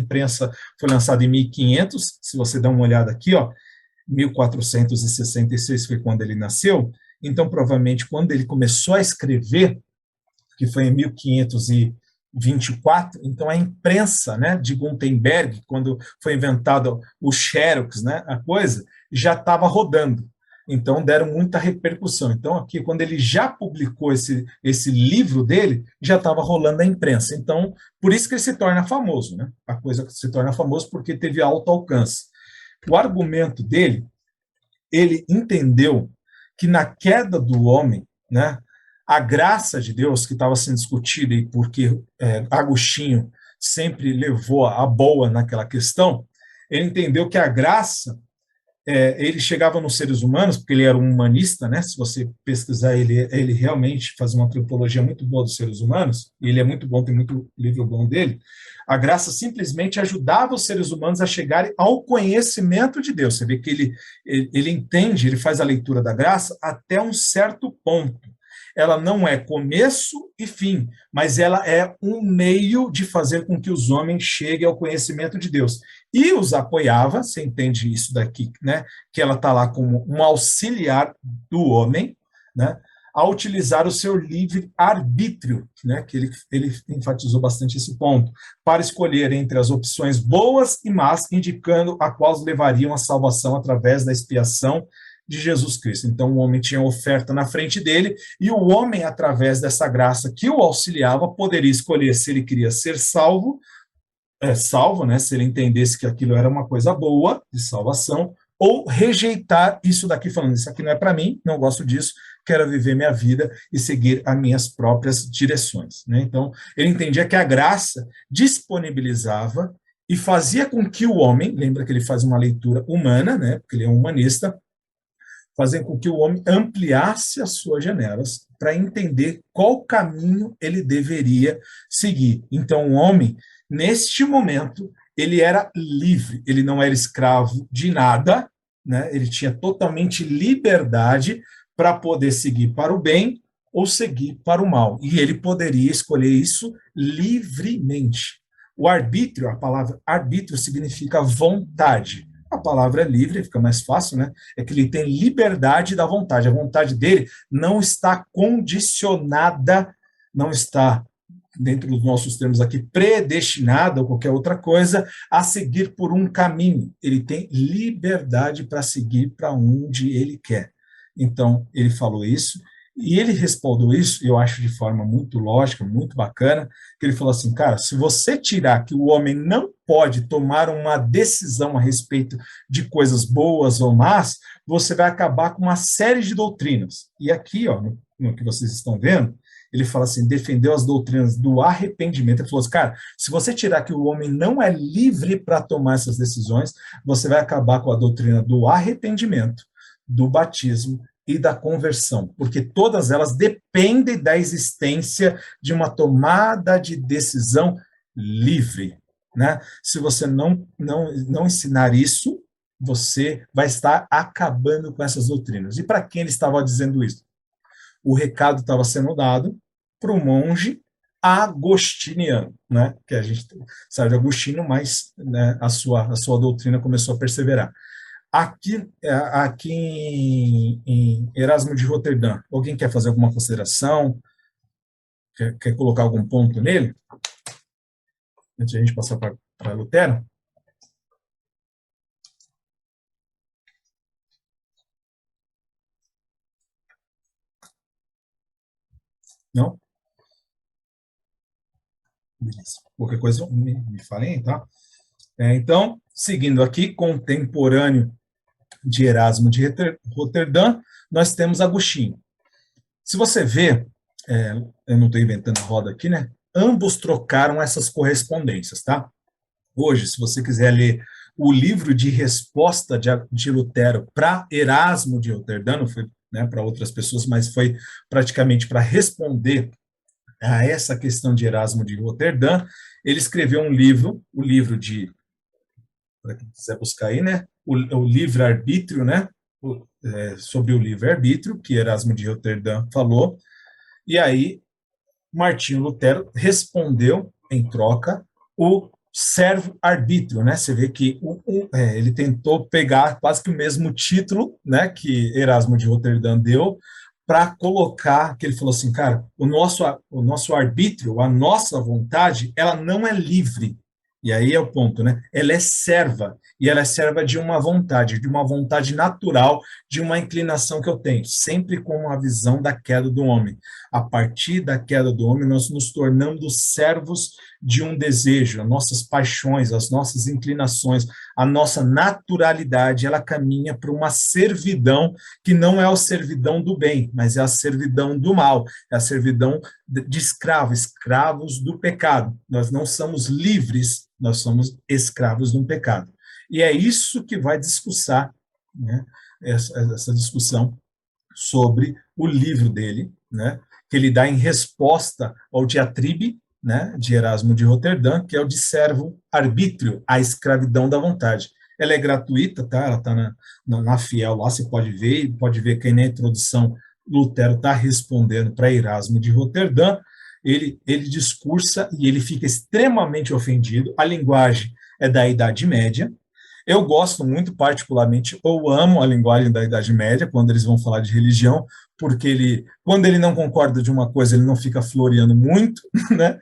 Speaker 1: foi lançada em 1500, se você dá uma olhada aqui, ó, 1466 foi quando ele nasceu, então provavelmente quando ele começou a escrever, que foi em 1524, então a imprensa, né, de Gutenberg, quando foi inventado o Xerox, né, a coisa, já estava rodando. Então deram muita repercussão. Então aqui, quando ele já publicou esse livro dele, já estava rolando a imprensa. Então, por isso que ele se torna famoso, né? A coisa se torna famosa porque teve alto alcance. O argumento dele, ele entendeu que na queda do homem, né, a graça de Deus que estava sendo discutida, e porque Agostinho sempre levou a boa naquela questão, ele entendeu que a graça, ele chegava nos seres humanos, porque ele era um humanista, né? Se você pesquisar, ele realmente faz uma antropologia muito boa dos seres humanos, e ele é muito bom, tem muito livro bom dele. A graça simplesmente ajudava os seres humanos a chegarem ao conhecimento de Deus. Você vê que ele entende, ele faz a leitura da graça até um certo ponto. ela não é começo e fim, mas ela é um meio de fazer com que os homens cheguem ao conhecimento de Deus. E os apoiava, você entende isso daqui, né? Que ela está lá como um auxiliar do homem, né? A utilizar o seu livre-arbítrio, né, que ele enfatizou bastante esse ponto, para escolher entre as opções boas e más, indicando a quais levariam a salvação através da expiação de Jesus Cristo. Então, o homem tinha oferta na frente dele, e o homem, através dessa graça que o auxiliava, poderia escolher se ele queria ser salvo, né, se ele entendesse que aquilo era uma coisa boa, de salvação, ou rejeitar isso daqui, falando, isso aqui não é para mim, não gosto disso, quero viver minha vida e seguir as minhas próprias direções. Né? Então, ele entendia que a graça disponibilizava e fazia com que o homem, lembra que ele faz uma leitura humana, né, porque ele é um humanista, fazendo com que o homem ampliasse as suas janelas para entender qual caminho ele deveria seguir. Então, o homem, neste momento, ele era livre, ele não era escravo de nada, né? Ele tinha totalmente liberdade para poder seguir para o bem ou seguir para o mal. E ele poderia escolher isso livremente. O arbítrio, a palavra arbítrio significa vontade. A palavra livre, fica mais fácil, né? É que ele tem liberdade da vontade. A vontade dele não está condicionada, não está, dentro dos nossos termos aqui, predestinada ou qualquer outra coisa, a seguir por um caminho. Ele tem liberdade para seguir para onde ele quer. Então, ele falou isso, e ele respondeu isso, eu acho de forma muito lógica, muito bacana, que ele falou assim, cara, se você tirar que o homem não pode tomar uma decisão a respeito de coisas boas ou más, você vai acabar com uma série de doutrinas. E aqui, ó, no que vocês estão vendo, ele fala assim, defendeu as doutrinas do arrependimento. Ele falou assim, cara, se você tirar que o homem não é livre para tomar essas decisões, você vai acabar com a doutrina do arrependimento, do batismo e da conversão, porque todas elas dependem da existência de uma tomada de decisão livre. Né? Se você não ensinar isso, você vai estar acabando com essas doutrinas. E para quem ele estava dizendo isso? O recado estava sendo dado para o monge agostiniano, né? Que a gente sabe de Agostinho, mas né, a sua doutrina começou a perseverar. Aqui em Erasmo de Roterdã, alguém quer fazer alguma consideração? Quer colocar algum ponto nele? Antes de a gente passar para Lutero? Não? Beleza. Qualquer coisa, me falem, tá? Então, seguindo aqui, contemporâneo de Erasmo de Roterdã, nós temos Agostinho. Se você vê, eu não estou inventando a roda aqui, né? Ambos trocaram essas correspondências, tá? Hoje, se você quiser ler o livro de resposta de Lutero para Erasmo de Roterdã, não foi, né, para outras pessoas, mas foi praticamente para responder a essa questão de Erasmo de Roterdã, ele escreveu um livro, o livro de, para quem quiser buscar aí, né, o livre-arbítrio, né, sobre o livre-arbítrio, que Erasmo de Roterdã falou, e aí Martinho Lutero respondeu, em troca, o servo-arbítrio, né? Você vê que ele tentou pegar quase que o mesmo título, né, que Erasmo de Roterdã deu, para colocar, que ele falou assim, cara, o nosso arbítrio, a nossa vontade, ela não é livre. E aí é o ponto, né? Ela é serva, e ela é serva de uma vontade natural, de uma inclinação que eu tenho, sempre com a visão da queda do homem. A partir da queda do homem, nós nos tornamos servos de um desejo, as nossas paixões, as nossas inclinações, a nossa naturalidade, ela caminha para uma servidão que não é a servidão do bem, mas é a servidão do mal, é a servidão de escravos do pecado. Nós não somos livres, nós somos escravos de um pecado. E é isso que vai discursar, né, essa discussão sobre o livro dele, né, que ele dá em resposta ao diatribe, né, de Erasmo de Roterdã, que é o de servo-arbítrio, a escravidão da vontade. Ela é gratuita, tá? Ela está na Fiel lá, você pode ver que aí na introdução Lutero está respondendo para Erasmo de Roterdã, ele discursa e ele fica extremamente ofendido. A linguagem é da Idade Média. Eu gosto muito, particularmente, eu amo a linguagem da Idade Média, quando eles vão falar de religião, porque quando ele não concorda de uma coisa, ele não fica floreando muito, né?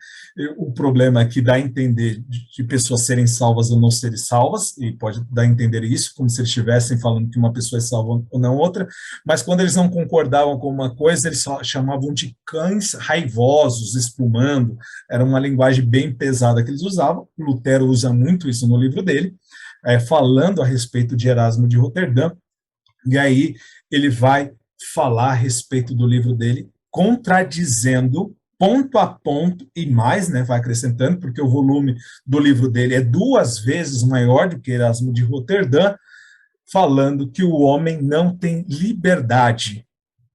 Speaker 1: O problema é que dá a entender de pessoas serem salvas ou não serem salvas, e pode dar a entender isso, como se eles estivessem falando que uma pessoa é salva ou não outra, mas quando eles não concordavam com uma coisa, eles chamavam de cães raivosos, espumando, era uma linguagem bem pesada que eles usavam. Lutero usa muito isso no livro dele, falando a respeito de Erasmo de Roterdã, e aí ele vai falar a respeito do livro dele, contradizendo ponto a ponto e mais, né, vai acrescentando, porque o volume do livro dele é 2 vezes maior do que Erasmo de Roterdã, falando que o homem não tem liberdade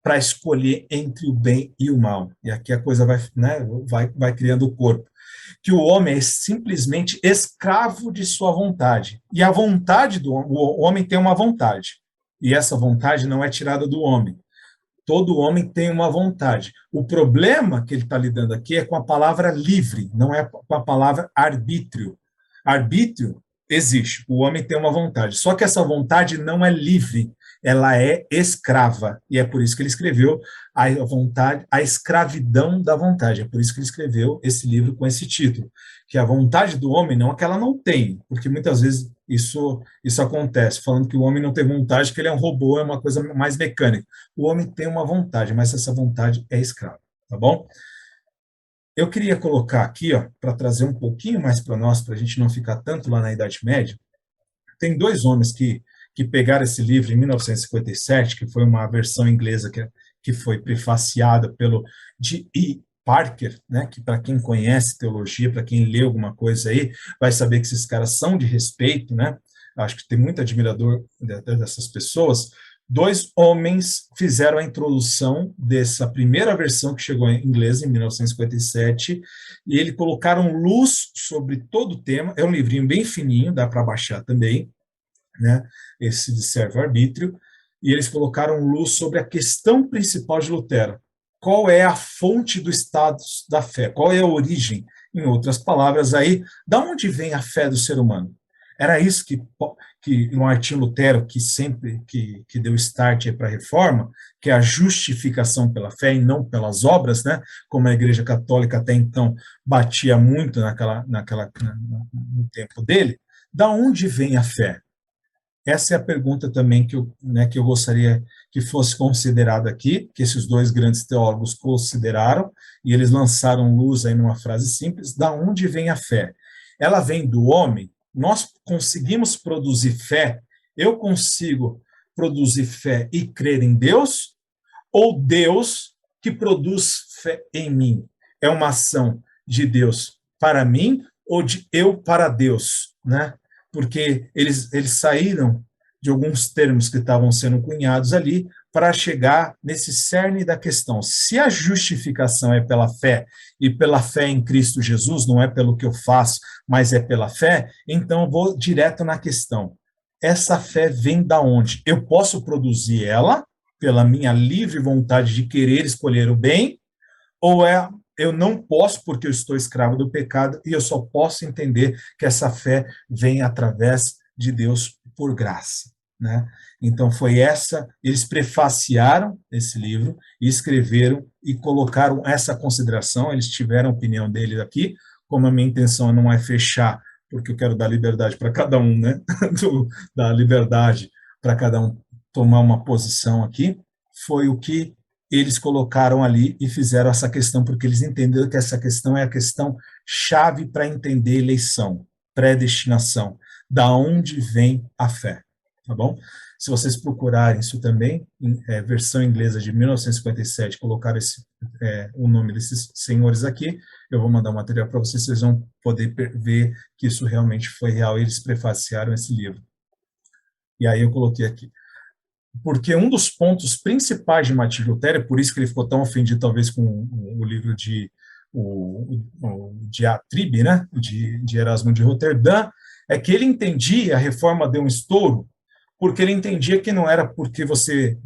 Speaker 1: para escolher entre o bem e o mal. E aqui a coisa vai, né, vai criando o corpo. Que o homem é simplesmente escravo de sua vontade. E a vontade o homem tem uma vontade. E essa vontade não é tirada do homem. Todo homem tem uma vontade. O problema que ele está lidando aqui é com a palavra livre, não é com a palavra arbítrio. Arbítrio existe, o homem tem uma vontade. Só que essa vontade não é livre, ela é escrava. E é por isso que ele escreveu a escravidão da vontade. É por isso que ele escreveu esse livro com esse título. Que a vontade do homem não é que ela não tem, porque muitas vezes isso acontece, falando que o homem não tem vontade, que ele é um robô, é uma coisa mais mecânica. O homem tem uma vontade, mas essa vontade é escrava, tá bom? Eu queria colocar aqui, para trazer um pouquinho mais para nós, para a gente não ficar tanto lá na Idade Média. Tem 2 homens que pegaram esse livro em 1957, que foi uma versão inglesa que foi prefaciada pelo D.E. Parker, né, que para quem conhece teologia, para quem lê alguma coisa aí, vai saber que esses caras são de respeito, né? Acho que tem muito admirador dessas pessoas. 2 homens fizeram a introdução dessa primeira versão que chegou em inglês em 1957, e eles colocaram luz sobre todo o tema. É um livrinho bem fininho, dá para baixar também, né? Esse de servo-arbítrio, e eles colocaram luz sobre a questão principal de Lutero. Qual é a fonte do estado da fé? Qual é a origem? Em outras palavras, aí, da onde vem a fé do ser humano? Era isso que Martim Lutero, que sempre que deu start para a reforma, que é a justificação pela fé e não pelas obras, né? Como a Igreja Católica até então batia muito no tempo dele. Da onde vem a fé? Essa é a pergunta também que eu gostaria que fosse considerada aqui, que esses 2 grandes teólogos consideraram, e eles lançaram luz aí numa frase simples: da onde vem a fé? Ela vem do homem? Nós conseguimos produzir fé? Eu consigo produzir fé e crer em Deus? Ou Deus que produz fé em mim? É uma ação de Deus para mim ou de eu para Deus, né? Porque eles saíram de alguns termos que estavam sendo cunhados ali para chegar nesse cerne da questão. Se a justificação é pela fé, e pela fé em Cristo Jesus, não é pelo que eu faço, mas é pela fé, então eu vou direto na questão. Essa fé vem da onde? Eu posso produzir ela pela minha livre vontade de querer escolher o bem, ou eu não posso porque eu estou escravo do pecado e eu só posso entender que essa fé vem através de Deus por graça, né? Então eles prefaciaram esse livro e escreveram e colocaram essa consideração. Eles tiveram a opinião deles aqui, como a minha intenção não é fechar, porque eu quero dar liberdade para cada um, né? Dar liberdade para cada um tomar uma posição aqui, foi o que eles colocaram ali e fizeram essa questão, porque eles entenderam que essa questão é a questão chave para entender eleição, predestinação, da onde vem a fé, tá bom? Se vocês procurarem isso também, versão inglesa de 1957, colocaram o nome desses senhores aqui, eu vou mandar o material para vocês, vocês vão poder ver que isso realmente foi real, eles prefaciaram esse livro. E aí eu coloquei aqui. Porque um dos pontos principais de Martim Lutero, por isso que ele ficou tão ofendido talvez com o livro de Diatribe, né, de Erasmo de Roterdã, é que ele entendia, a reforma deu um estouro, porque ele entendia que não era porque você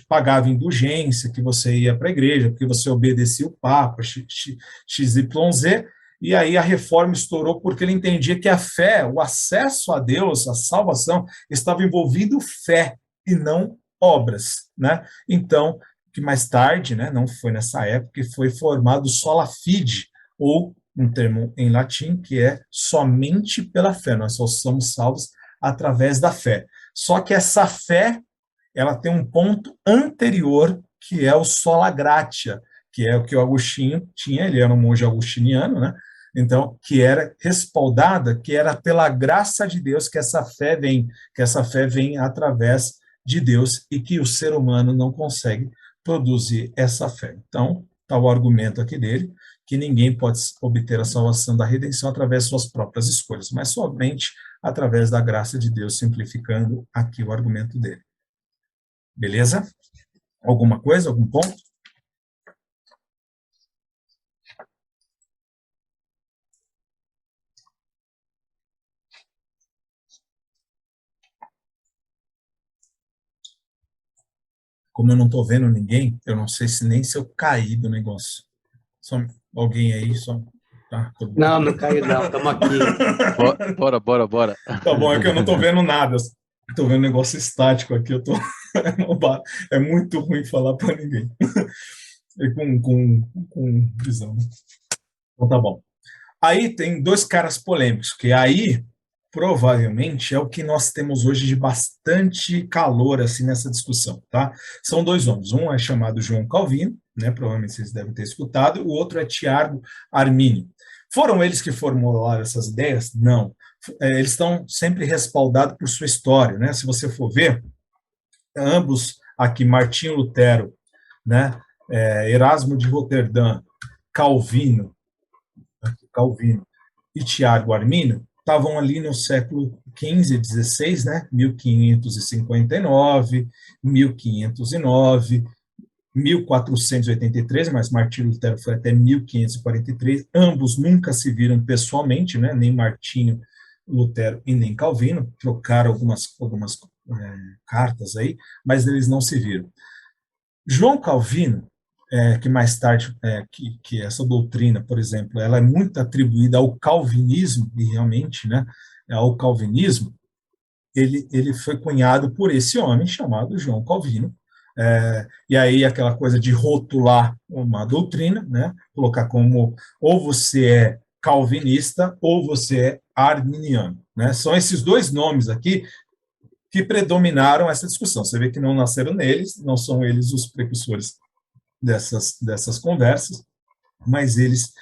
Speaker 1: pagava indulgência, que você ia para a igreja, porque você obedecia o Papa, XYZ, e aí a reforma estourou porque ele entendia que a fé, o acesso a Deus, a salvação, estava envolvido fé e não obras, né? Então, que mais tarde, né, não foi nessa época, que foi formado sola fide, ou um termo em latim que é somente pela fé, nós só somos salvos através da fé. Só que essa fé, ela tem um ponto anterior, que é o sola gratia, que é o que o Agostinho tinha, ele era um monge agostiniano, né? Então, que era respaldada, que era pela graça de Deus que essa fé vem através de Deus e que o ser humano não consegue produzir essa fé. Então, está o argumento aqui dele, que ninguém pode obter a salvação da redenção através de suas próprias escolhas, mas somente através da graça de Deus, simplificando aqui o argumento dele. Beleza? Alguma coisa, algum ponto? Como eu não estou vendo ninguém, eu não sei se eu caí do negócio. Só alguém aí, só... Tá,
Speaker 6: não, não caiu não, estamos aqui.
Speaker 4: Bora.
Speaker 1: Tá bom, é que eu não estou vendo nada. Estou vendo um negócio estático aqui, é muito ruim falar para ninguém. Com visão. Então tá bom. Aí tem dois caras polêmicos, que aí provavelmente é o que nós temos hoje de bastante calor assim nessa discussão, tá? São dois homens, um é chamado João Calvino, né? Provavelmente vocês devem ter escutado, o outro é Tiago Armínio. Foram eles que formularam essas ideias? Não. Eles estão sempre respaldados por sua história, né? Se você for ver, ambos aqui, Martinho Lutero, né? Erasmo de Roterdã, Calvino e Tiago Armínio estavam ali no século XV e XVI, né? 1559, 1509, 1483, mas Martinho Lutero foi até 1543. Ambos nunca se viram pessoalmente, né? Nem Martinho Lutero e nem Calvino, trocaram algumas cartas aí, mas eles não se viram. João Calvino, que mais tarde, que essa doutrina, por exemplo, ela é muito atribuída ao calvinismo, e realmente, né, ao calvinismo, ele foi cunhado por esse homem chamado João Calvino, e aí aquela coisa de rotular uma doutrina, né, colocar como ou você é calvinista ou você é arminiano, né, são esses dois nomes aqui que predominaram essa discussão. Você vê que não nasceram neles, não são eles os precursores dessas conversas, mas eles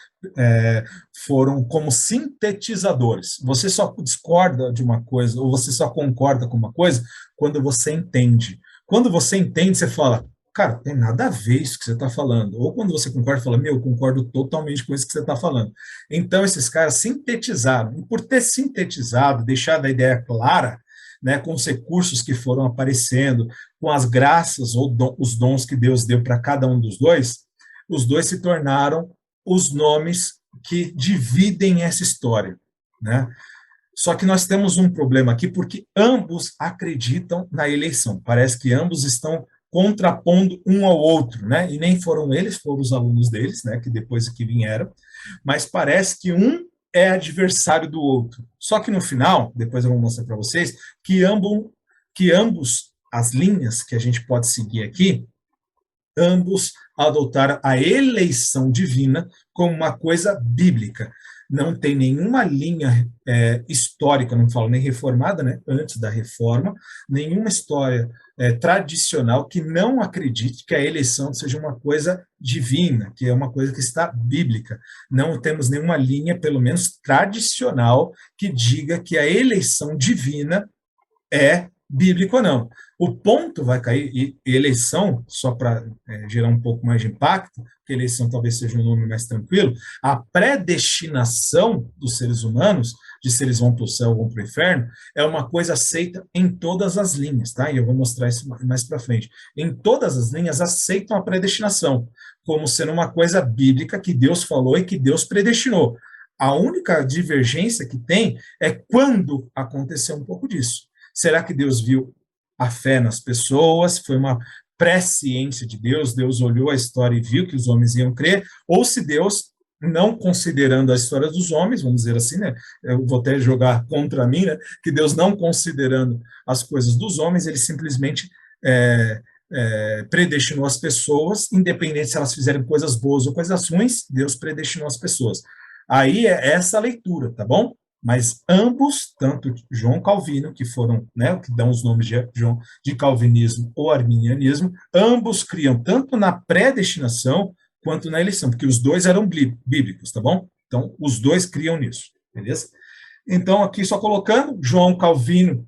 Speaker 1: foram como sintetizadores. Você só discorda de uma coisa, ou você só concorda com uma coisa, quando você entende. Quando você entende, você fala, cara, tem nada a ver isso que você está falando. Ou quando você concorda, fala, eu concordo totalmente com isso que você está falando. Então, esses caras sintetizaram. E por ter sintetizado, deixado a ideia clara, né, com os recursos que foram aparecendo, com as graças ou os dons que Deus deu para cada um dos dois, os dois se tornaram os nomes que dividem essa história, né? Só que nós temos um problema aqui, porque ambos acreditam na eleição. Parece que ambos estão contrapondo um ao outro, né? E nem foram eles, foram os alunos deles, né? Que depois que vieram. Mas parece que um é adversário do outro. Só que no final, depois eu vou mostrar para vocês, que ambos, as linhas que a gente pode seguir aqui, ambos adotaram a eleição divina como uma coisa bíblica. Não tem nenhuma linha histórica, não falo nem reformada, né, antes da reforma, nenhuma história tradicional que não acredite que a eleição seja uma coisa divina, que é uma coisa que está bíblica. Não temos nenhuma linha, pelo menos tradicional, que diga que a eleição divina é bíblica ou não. O ponto vai cair, e eleição, só para gerar um pouco mais de impacto, que eleição talvez seja um nome mais tranquilo, a predestinação dos seres humanos, de se eles vão para o céu ou vão para o inferno, é uma coisa aceita em todas as linhas, tá? E eu vou mostrar isso mais para frente. Em todas as linhas aceitam a predestinação, como sendo uma coisa bíblica que Deus falou e que Deus predestinou. A única divergência que tem é quando aconteceu um pouco disso. Será que Deus viu a fé nas pessoas, foi uma presciência de Deus, Deus olhou a história e viu que os homens iam crer, ou se Deus, não considerando a história dos homens, vamos dizer assim, né, eu vou até jogar contra mim, né, que Deus não considerando as coisas dos homens, ele simplesmente predestinou as pessoas, independente se elas fizerem coisas boas ou coisas ruins, Deus predestinou as pessoas. Aí é essa a leitura, tá bom? Mas ambos, tanto João Calvino, que foram, né, que dão os nomes de calvinismo ou arminianismo, ambos criam tanto na predestinação quanto na eleição, porque os dois eram bíblicos, tá bom? Então, os dois criam nisso, beleza? Então, aqui só colocando, João Calvino,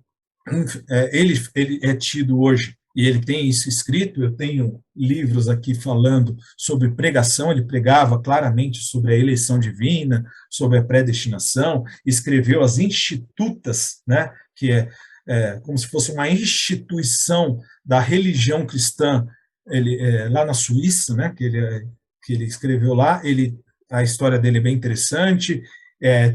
Speaker 1: ele é tido hoje, e ele tem isso escrito, eu tenho livros aqui falando sobre pregação, ele pregava claramente sobre a eleição divina, sobre a predestinação, escreveu as Institutas, né, que é como se fosse uma instituição da religião cristã, lá na Suíça, né, que ele escreveu lá, a história dele é bem interessante,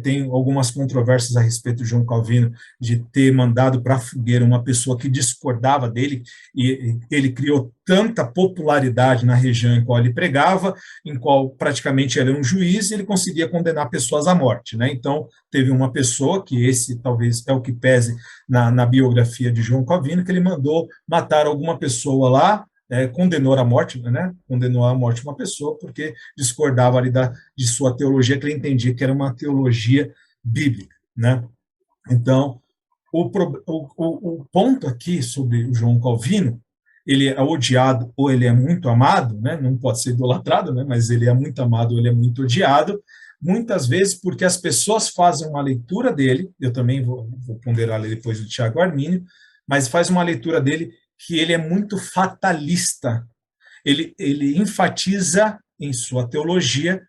Speaker 1: tem algumas controvérsias a respeito de João Calvino, de ter mandado para a fogueira uma pessoa que discordava dele, e ele criou tanta popularidade na região em qual ele pregava, em qual praticamente ele era um juiz, e ele conseguia condenar pessoas à morte, né? Então, teve uma pessoa, que esse talvez é o que pese na biografia de João Calvino, que ele mandou matar alguma pessoa lá, condenou à morte, né? Condenou à morte uma pessoa porque discordava ali de sua teologia, que ele entendia que era uma teologia bíblica, né? Então, o ponto aqui sobre o João Calvino, ele é odiado ou ele é muito amado, né? Não pode ser idolatrado, né? Mas ele é muito amado ou ele é muito odiado, muitas vezes porque as pessoas fazem uma leitura dele, eu também vou ponderar depois do Tiago Armínio, mas faz uma leitura dele que ele é muito fatalista. Ele enfatiza em sua teologia,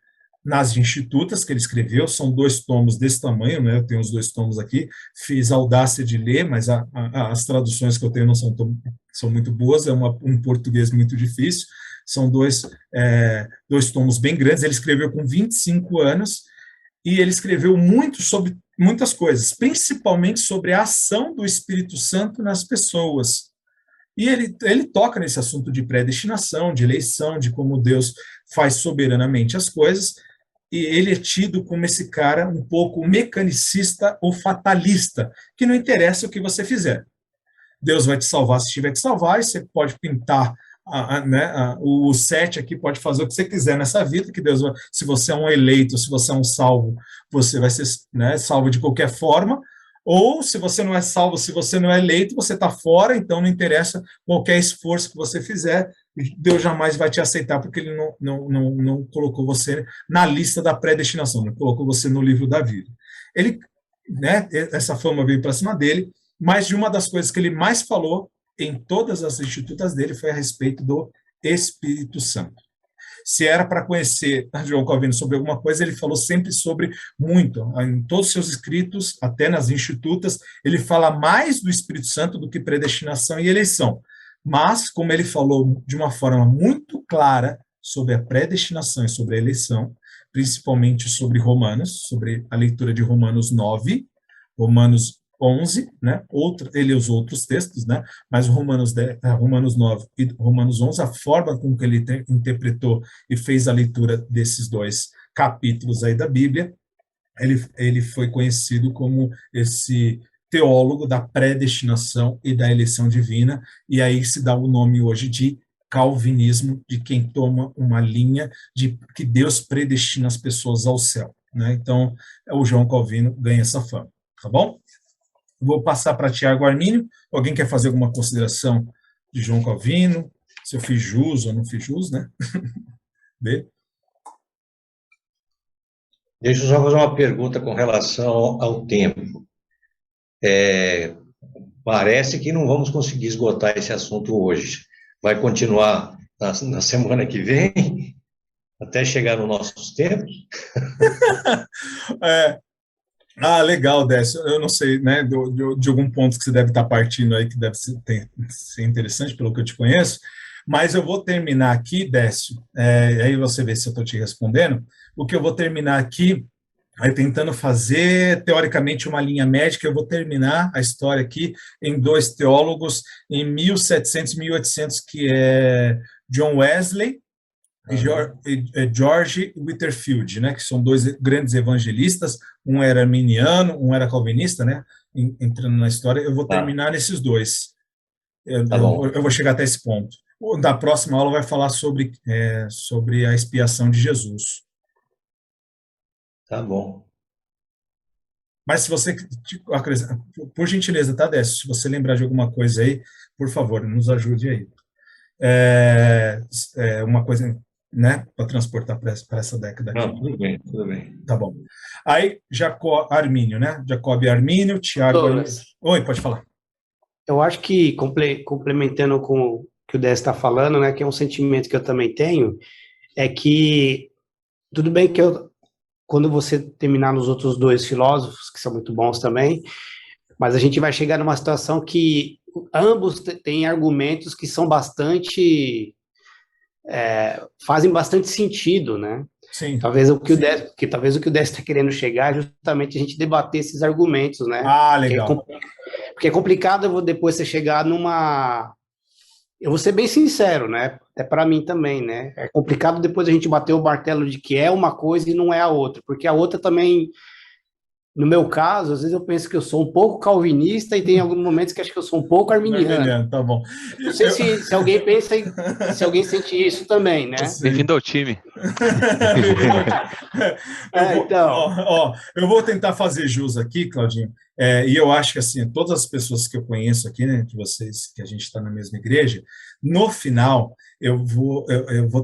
Speaker 1: nas Institutas que ele escreveu, são 2 tomos desse tamanho, né? Eu tenho os 2 tomos aqui, fiz a audácia de ler, mas as traduções que eu tenho não são muito boas, é um português muito difícil, são 2 tomos bem grandes, ele escreveu com 25 anos, e ele escreveu muito sobre muitas coisas, principalmente sobre a ação do Espírito Santo nas pessoas. E ele toca nesse assunto de predestinação, de eleição, de como Deus faz soberanamente as coisas, e ele é tido como esse cara um pouco mecanicista ou fatalista, que não interessa o que você fizer. Deus vai te salvar se tiver que salvar, e você pode pintar o 7 aqui, pode fazer o que você quiser nessa vida, que Deus vai, se você é um eleito, se você é um salvo, você vai ser, né, salvo de qualquer forma, ou se você não é salvo, se você não é eleito, você está fora, então não interessa qualquer esforço que você fizer, Deus jamais vai te aceitar, porque ele não colocou você na lista da predestinação, não colocou você no livro da vida. Ele, né, essa fama veio para cima dele, mas de uma das coisas que ele mais falou em todas as institutas dele foi a respeito do Espírito Santo. Se era para conhecer João Calvino sobre alguma coisa, ele falou sempre sobre muito. Em todos os seus escritos, até nas Institutas, ele fala mais do Espírito Santo do que predestinação e eleição. Mas, como ele falou de uma forma muito clara sobre a predestinação e sobre a eleição, principalmente sobre Romanos, sobre a leitura de Romanos 9, Romanos 11, né? Ele e os outros textos, né? Mas Romanos 9 e Romanos 11, a forma com que ele interpretou e fez a leitura desses 2 capítulos aí da Bíblia, ele foi conhecido como esse teólogo da predestinação e da eleição divina, e aí se dá o nome hoje de calvinismo, de quem toma uma linha de que Deus predestina as pessoas ao céu, né? Então, o João Calvino ganha essa fama, tá bom? Vou passar para Tiago Armínio. Alguém quer fazer alguma consideração de João Calvino? Se eu fiz jus ou não fiz jus, né?
Speaker 3: Deixa eu só fazer uma pergunta com relação ao tempo. Parece que não vamos conseguir esgotar esse assunto hoje. Vai continuar na semana que vem, até chegar nos nossos tempos?
Speaker 1: Legal, Décio. Eu não sei, né, de algum ponto que você deve estar partindo aí, que deve ser interessante, pelo que eu te conheço, mas eu vou terminar aqui, Décio, aí você vê se eu estou te respondendo. O que eu vou terminar aqui aí tentando fazer, teoricamente, uma linha médica. Eu vou terminar a história aqui em dois teólogos, em 1700 e 1800, que é John Wesley e George Whitefield, né, que são dois grandes evangelistas. Um era arminiano, um era calvinista, né, entrando na história. Eu vou terminar nesses dois. Eu vou chegar até esse ponto. Na próxima aula vai falar sobre a expiação de Jesus.
Speaker 3: Tá bom.
Speaker 1: Mas se você, por gentileza, tá, Décio? Se você lembrar de alguma coisa aí, por favor, nos ajude aí. Uma coisa, né, para transportar para essa década aqui.
Speaker 3: Não, tudo bem, tudo bem.
Speaker 1: Tá bom. Aí, Jacó Armínio, né? Jacob Armínio, Tiago Armínio. Oi, pode falar.
Speaker 6: Eu acho que, complementando com o que o Décio está falando, né, que é um sentimento que eu também tenho, é que, tudo bem que quando você terminar nos outros dois filósofos, que são muito bons também, mas a gente vai chegar numa situação que ambos têm argumentos que são bastante... fazem bastante sentido, né?
Speaker 1: Sim.
Speaker 6: Talvez o que o Décio está querendo chegar é justamente a gente debater esses argumentos, né?
Speaker 1: Ah, legal.
Speaker 6: Porque é complicado depois você chegar numa... Eu vou ser bem sincero, né? Até para mim também, né? É complicado depois a gente bater o martelo de que é uma coisa e não é a outra, porque a outra também, no meu caso, às vezes eu penso que eu sou um pouco calvinista e tem alguns momentos que acho que eu sou um pouco arminiano.
Speaker 1: Tá bom.
Speaker 6: Não sei se alguém pensa, se alguém sente isso também, né?
Speaker 4: Bem-vindo ao time.
Speaker 1: Eu vou tentar fazer jus aqui, Claudinho, e eu acho que, assim, todas as pessoas que eu conheço aqui, né, de vocês, que a gente está na mesma igreja, no final, eu vou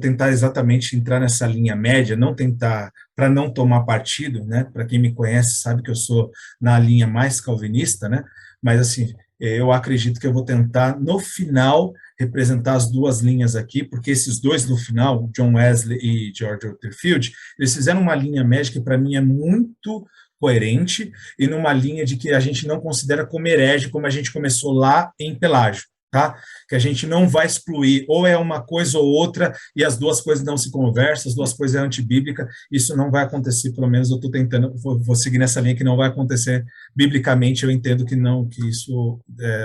Speaker 1: tentar exatamente entrar nessa linha média, não tentar, para não tomar partido, né, para quem me conhece sabe que eu sou na linha mais calvinista, né, mas, assim, eu acredito que eu vou tentar, no final, representar as duas linhas aqui, porque esses dois no final, John Wesley e George Whitefield, eles fizeram uma linha média que para mim é muito coerente e numa linha de que a gente não considera como herege, como a gente começou lá em Pelágio, tá? Que a gente não vai excluir, ou é uma coisa ou outra, e as duas coisas não se conversam, as duas coisas é antibíblica, isso não vai acontecer, pelo menos eu estou tentando, vou seguir nessa linha que não vai acontecer biblicamente, eu entendo que não, que isso,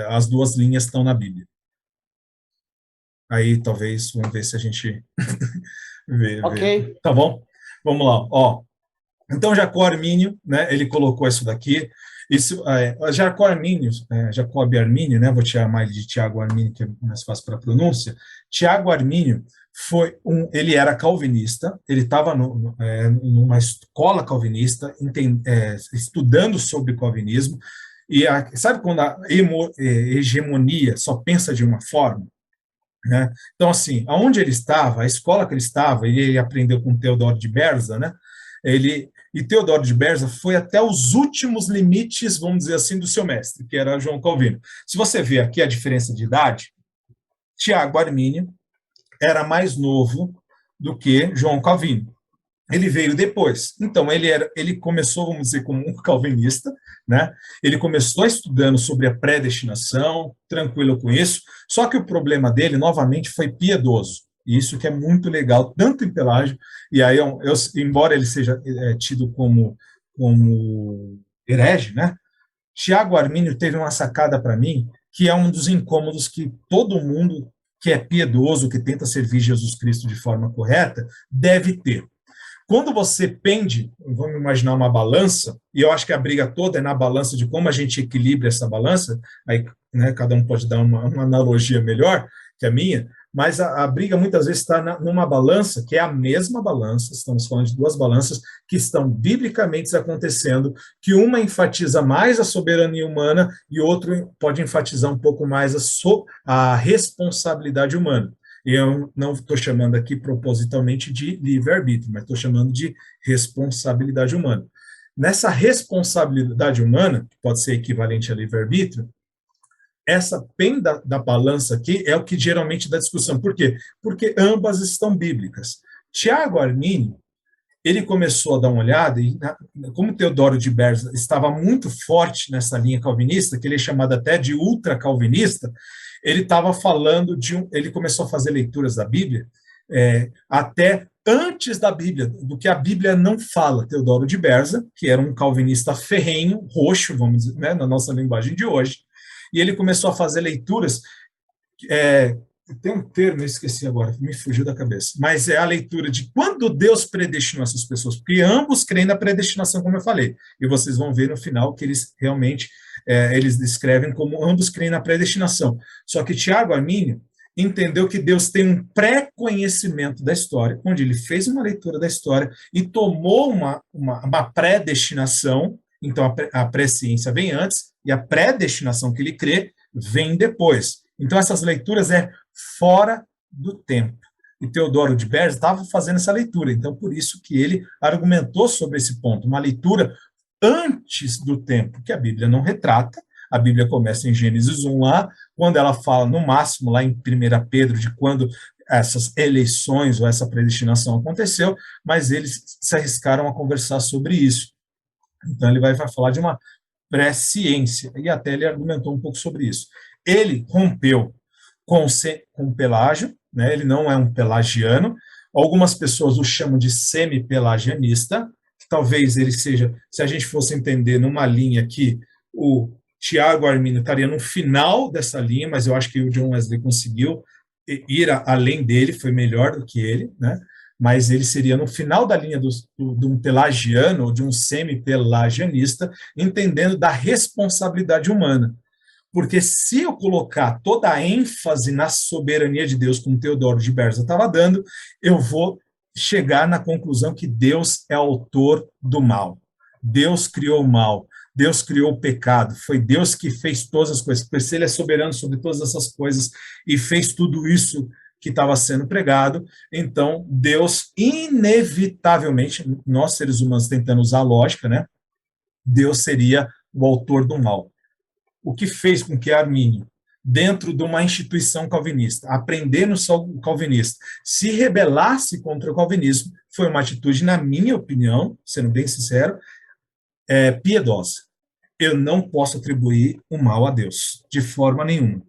Speaker 1: as duas linhas estão na Bíblia. Aí, talvez, vamos ver se a gente vê. Tá bom? Vamos lá, ó. Então, Jacó Armínio, né, ele colocou isso daqui. Jacob Armínio, né, vou chamar ele de Tiago Armínio, que é mais fácil para a pronúncia. Tiago Armínio ele era calvinista, ele estava numa escola calvinista, estudando sobre calvinismo, e sabe quando a hegemonia só pensa de uma forma? Né? Então, assim, aonde ele estava, a escola que ele estava, ele aprendeu com Teodoro de Berza, né? E Teodoro de Berza foi até os últimos limites, vamos dizer assim, do seu mestre, que era João Calvino. Se você ver aqui a diferença de idade, Tiago Armínio era mais novo do que João Calvino. Ele veio depois. Então, ele começou, vamos dizer, como um calvinista, né? Ele começou estudando sobre a predestinação, tranquilo com isso, só que o problema dele, novamente, foi piedoso. E isso que é muito legal, tanto em Pelágio, e aí, embora ele seja tido como herege, né? Tiago Armínio teve uma sacada para mim, que é um dos incômodos que todo mundo que é piedoso, que tenta servir Jesus Cristo de forma correta, deve ter. Quando você pende, vamos imaginar uma balança, e eu acho que a briga toda é na balança de como a gente equilibra essa balança, aí, né, cada um pode dar uma analogia melhor que a minha, mas a briga muitas vezes está numa balança que é a mesma balança, estamos falando de duas balanças que estão biblicamente acontecendo, que uma enfatiza mais a soberania humana e outro pode enfatizar um pouco mais a responsabilidade humana. Eu não estou chamando aqui propositalmente de livre-arbítrio, mas estou chamando de responsabilidade humana. Nessa responsabilidade humana, que pode ser equivalente a livre-arbítrio, essa pena da balança aqui é o que geralmente dá discussão. Por quê? Porque ambas estão bíblicas. Tiago Armínio, ele começou a dar uma olhada, e como Teodoro de Berza estava muito forte nessa linha calvinista, que ele é chamado até de ultra-calvinista, ele estava falando ele começou a fazer leituras da Bíblia, até antes da Bíblia, do que a Bíblia não fala. Teodoro de Berza, que era um calvinista ferrenho, roxo, vamos dizer, né, na nossa linguagem de hoje, e ele começou a fazer leituras, tem um termo, eu esqueci agora, me fugiu da cabeça, mas é a leitura de quando Deus predestinou essas pessoas, porque ambos creem na predestinação, como eu falei, e vocês vão ver no final que eles realmente, eles descrevem como ambos creem na predestinação, só que Tiago Armínio entendeu que Deus tem um pré-conhecimento da história, onde ele fez uma leitura da história e tomou uma predestinação, então a presciência vem antes, e a predestinação que ele crê vem depois. Então essas leituras fora do tempo. E Teodoro de Berza estava fazendo essa leitura, então por isso que ele argumentou sobre esse ponto, uma leitura antes do tempo, que a Bíblia não retrata. A Bíblia começa em Gênesis 1 lá, quando ela fala, no máximo, lá em 1 Pedro, de quando essas eleições ou essa predestinação aconteceu, mas eles se arriscaram a conversar sobre isso. Então ele vai falar de uma presciência, e até ele argumentou um pouco sobre isso. Ele rompeu com Pelágio, né? Ele não é um pelagiano, algumas pessoas o chamam de semi-pelagianista, que talvez ele seja, se a gente fosse entender numa linha que o Tiago Armínio estaria no final dessa linha, mas eu acho que o John Wesley conseguiu ir além dele, foi melhor do que ele, né? Mas ele seria no final da linha de um pelagiano, ou de um semi-pelagianista, entendendo da responsabilidade humana. Porque se eu colocar toda a ênfase na soberania de Deus, como Teodoro de Berza estava dando, eu vou chegar na conclusão que Deus é autor do mal. Deus criou o mal, Deus criou o pecado, foi Deus que fez todas as coisas, porque se ele é soberano sobre todas essas coisas e fez tudo isso que estava sendo pregado, então Deus inevitavelmente, nós seres humanos tentando usar a lógica, né, Deus seria o autor do mal. O que fez com que Armínio, dentro de uma instituição calvinista, aprendendo o calvinista, se rebelasse contra o calvinismo, foi uma atitude, na minha opinião, sendo bem sincero, piedosa. Eu não posso atribuir o mal a Deus, de forma nenhuma.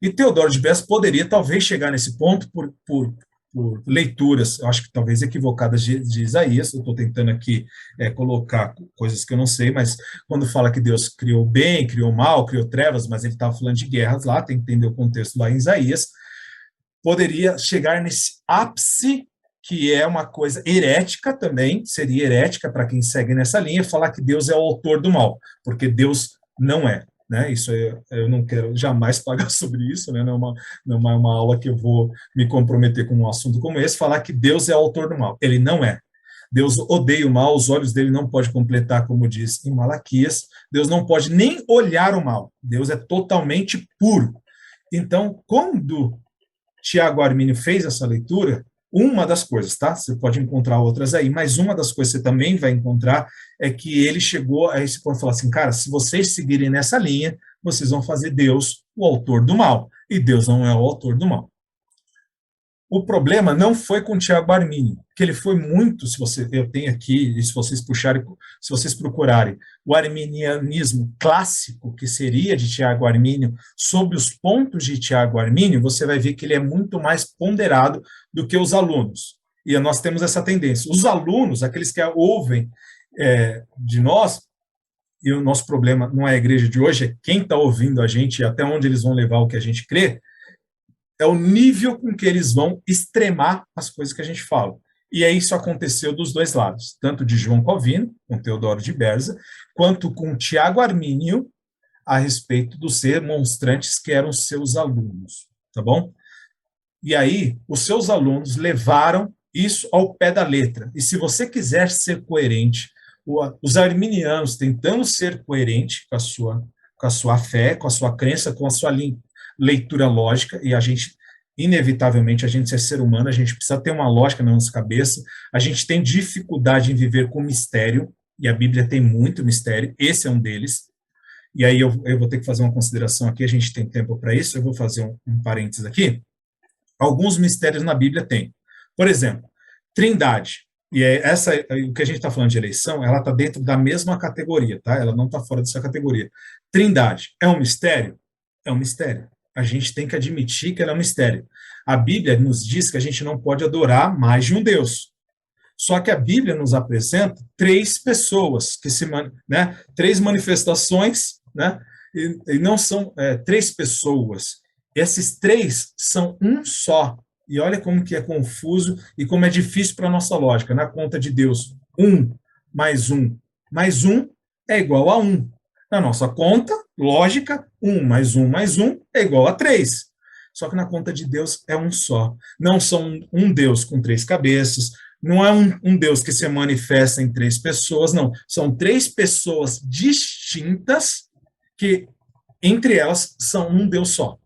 Speaker 1: E Teodoro de Bessa poderia talvez chegar nesse ponto por leituras, eu acho que talvez equivocadas de Isaías. Eu estou tentando aqui colocar coisas que eu não sei, mas quando fala que Deus criou bem, criou mal, criou trevas, mas ele estava falando de guerras lá, tem que entender o contexto lá em Isaías, poderia chegar nesse ápice, que é uma coisa herética também, seria herética para quem segue nessa linha, falar que Deus é o autor do mal, porque Deus não é. Né? Isso eu não quero jamais pagar sobre isso, né? Não é uma aula que eu vou me comprometer com um assunto como esse, falar que Deus é o autor do mal. Ele não é. Deus odeia o mal, os olhos dele não podem completar, como diz em Malaquias. Deus não pode nem olhar o mal. Deus é totalmente puro. Então, quando Tiago Armínio fez essa leitura, uma das coisas, tá? Você pode encontrar outras aí, mas uma das coisas que você também vai encontrar é que ele chegou a esse ponto e falou assim, cara, se vocês seguirem nessa linha, vocês vão fazer Deus o autor do mal, e Deus não é o autor do mal. O problema não foi com Tiago Armínio, que ele foi muito, eu tenho aqui, e se vocês puxarem, se vocês procurarem, o arminianismo clássico, que seria de Tiago Armínio, sob os pontos de Tiago Armínio, você vai ver que ele é muito mais ponderado do que os alunos. E nós temos essa tendência. Os alunos, aqueles que ouvem de nós, e o nosso problema não é a igreja de hoje, é quem está ouvindo a gente e até onde eles vão levar o que a gente crê, é o nível com que eles vão extremar as coisas que a gente fala. E aí isso aconteceu dos dois lados, tanto de João Calvino, com Teodoro de Berza, quanto com Tiago Armínio, a respeito dos remonstrantes que eram seus alunos, tá bom? E aí, os seus alunos levaram isso ao pé da letra. E se você quiser ser coerente, os arminianos tentando ser coerente com a sua fé, com a sua crença, com a sua leitura lógica, e a gente, inevitavelmente, a gente é ser humano, a gente precisa ter uma lógica na nossa cabeça, a gente tem dificuldade em viver com mistério, e a Bíblia tem muito mistério, esse é um deles, e aí eu vou ter que fazer uma consideração aqui, a gente tem tempo para isso, eu vou fazer um parênteses aqui. Alguns mistérios na Bíblia tem. Por exemplo, Trindade, e o que a gente está falando de eleição, ela está dentro da mesma categoria, tá? Ela não está fora dessa categoria. Trindade é um mistério? É um mistério. a gente tem que admitir que ela é um mistério. A Bíblia nos diz que a gente não pode adorar mais de um Deus. Só que a Bíblia nos apresenta três pessoas, né, três manifestações, né, e não são três pessoas. Esses três são um só. E olha como que é confuso e como é difícil para a nossa lógica. Na conta de Deus, mais um é igual a 1. Na nossa conta, lógica, 1 mais 1 é igual a 3. Só que na conta de Deus é um só. Não são um Deus com três cabeças, não é um Deus que se manifesta em três pessoas, não. São três pessoas distintas que, entre elas, são um Deus só.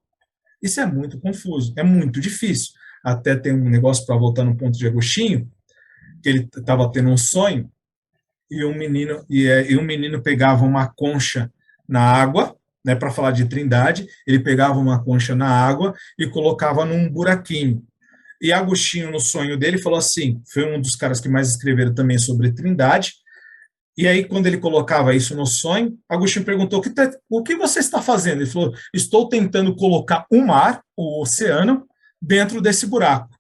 Speaker 1: Isso é muito confuso, é muito difícil. Até tem um negócio, para voltar no ponto de Agostinho, que ele estava tendo um sonho, e um menino pegava uma concha na água, né, para falar de Trindade, ele pegava uma concha na água e colocava num buraquinho. E Agostinho, no sonho dele, falou assim, foi um dos caras que mais escreveram também sobre Trindade, e aí, quando ele colocava isso no sonho, Agostinho perguntou, o que você está fazendo? Ele falou, estou tentando colocar o mar, o oceano, dentro desse buraco.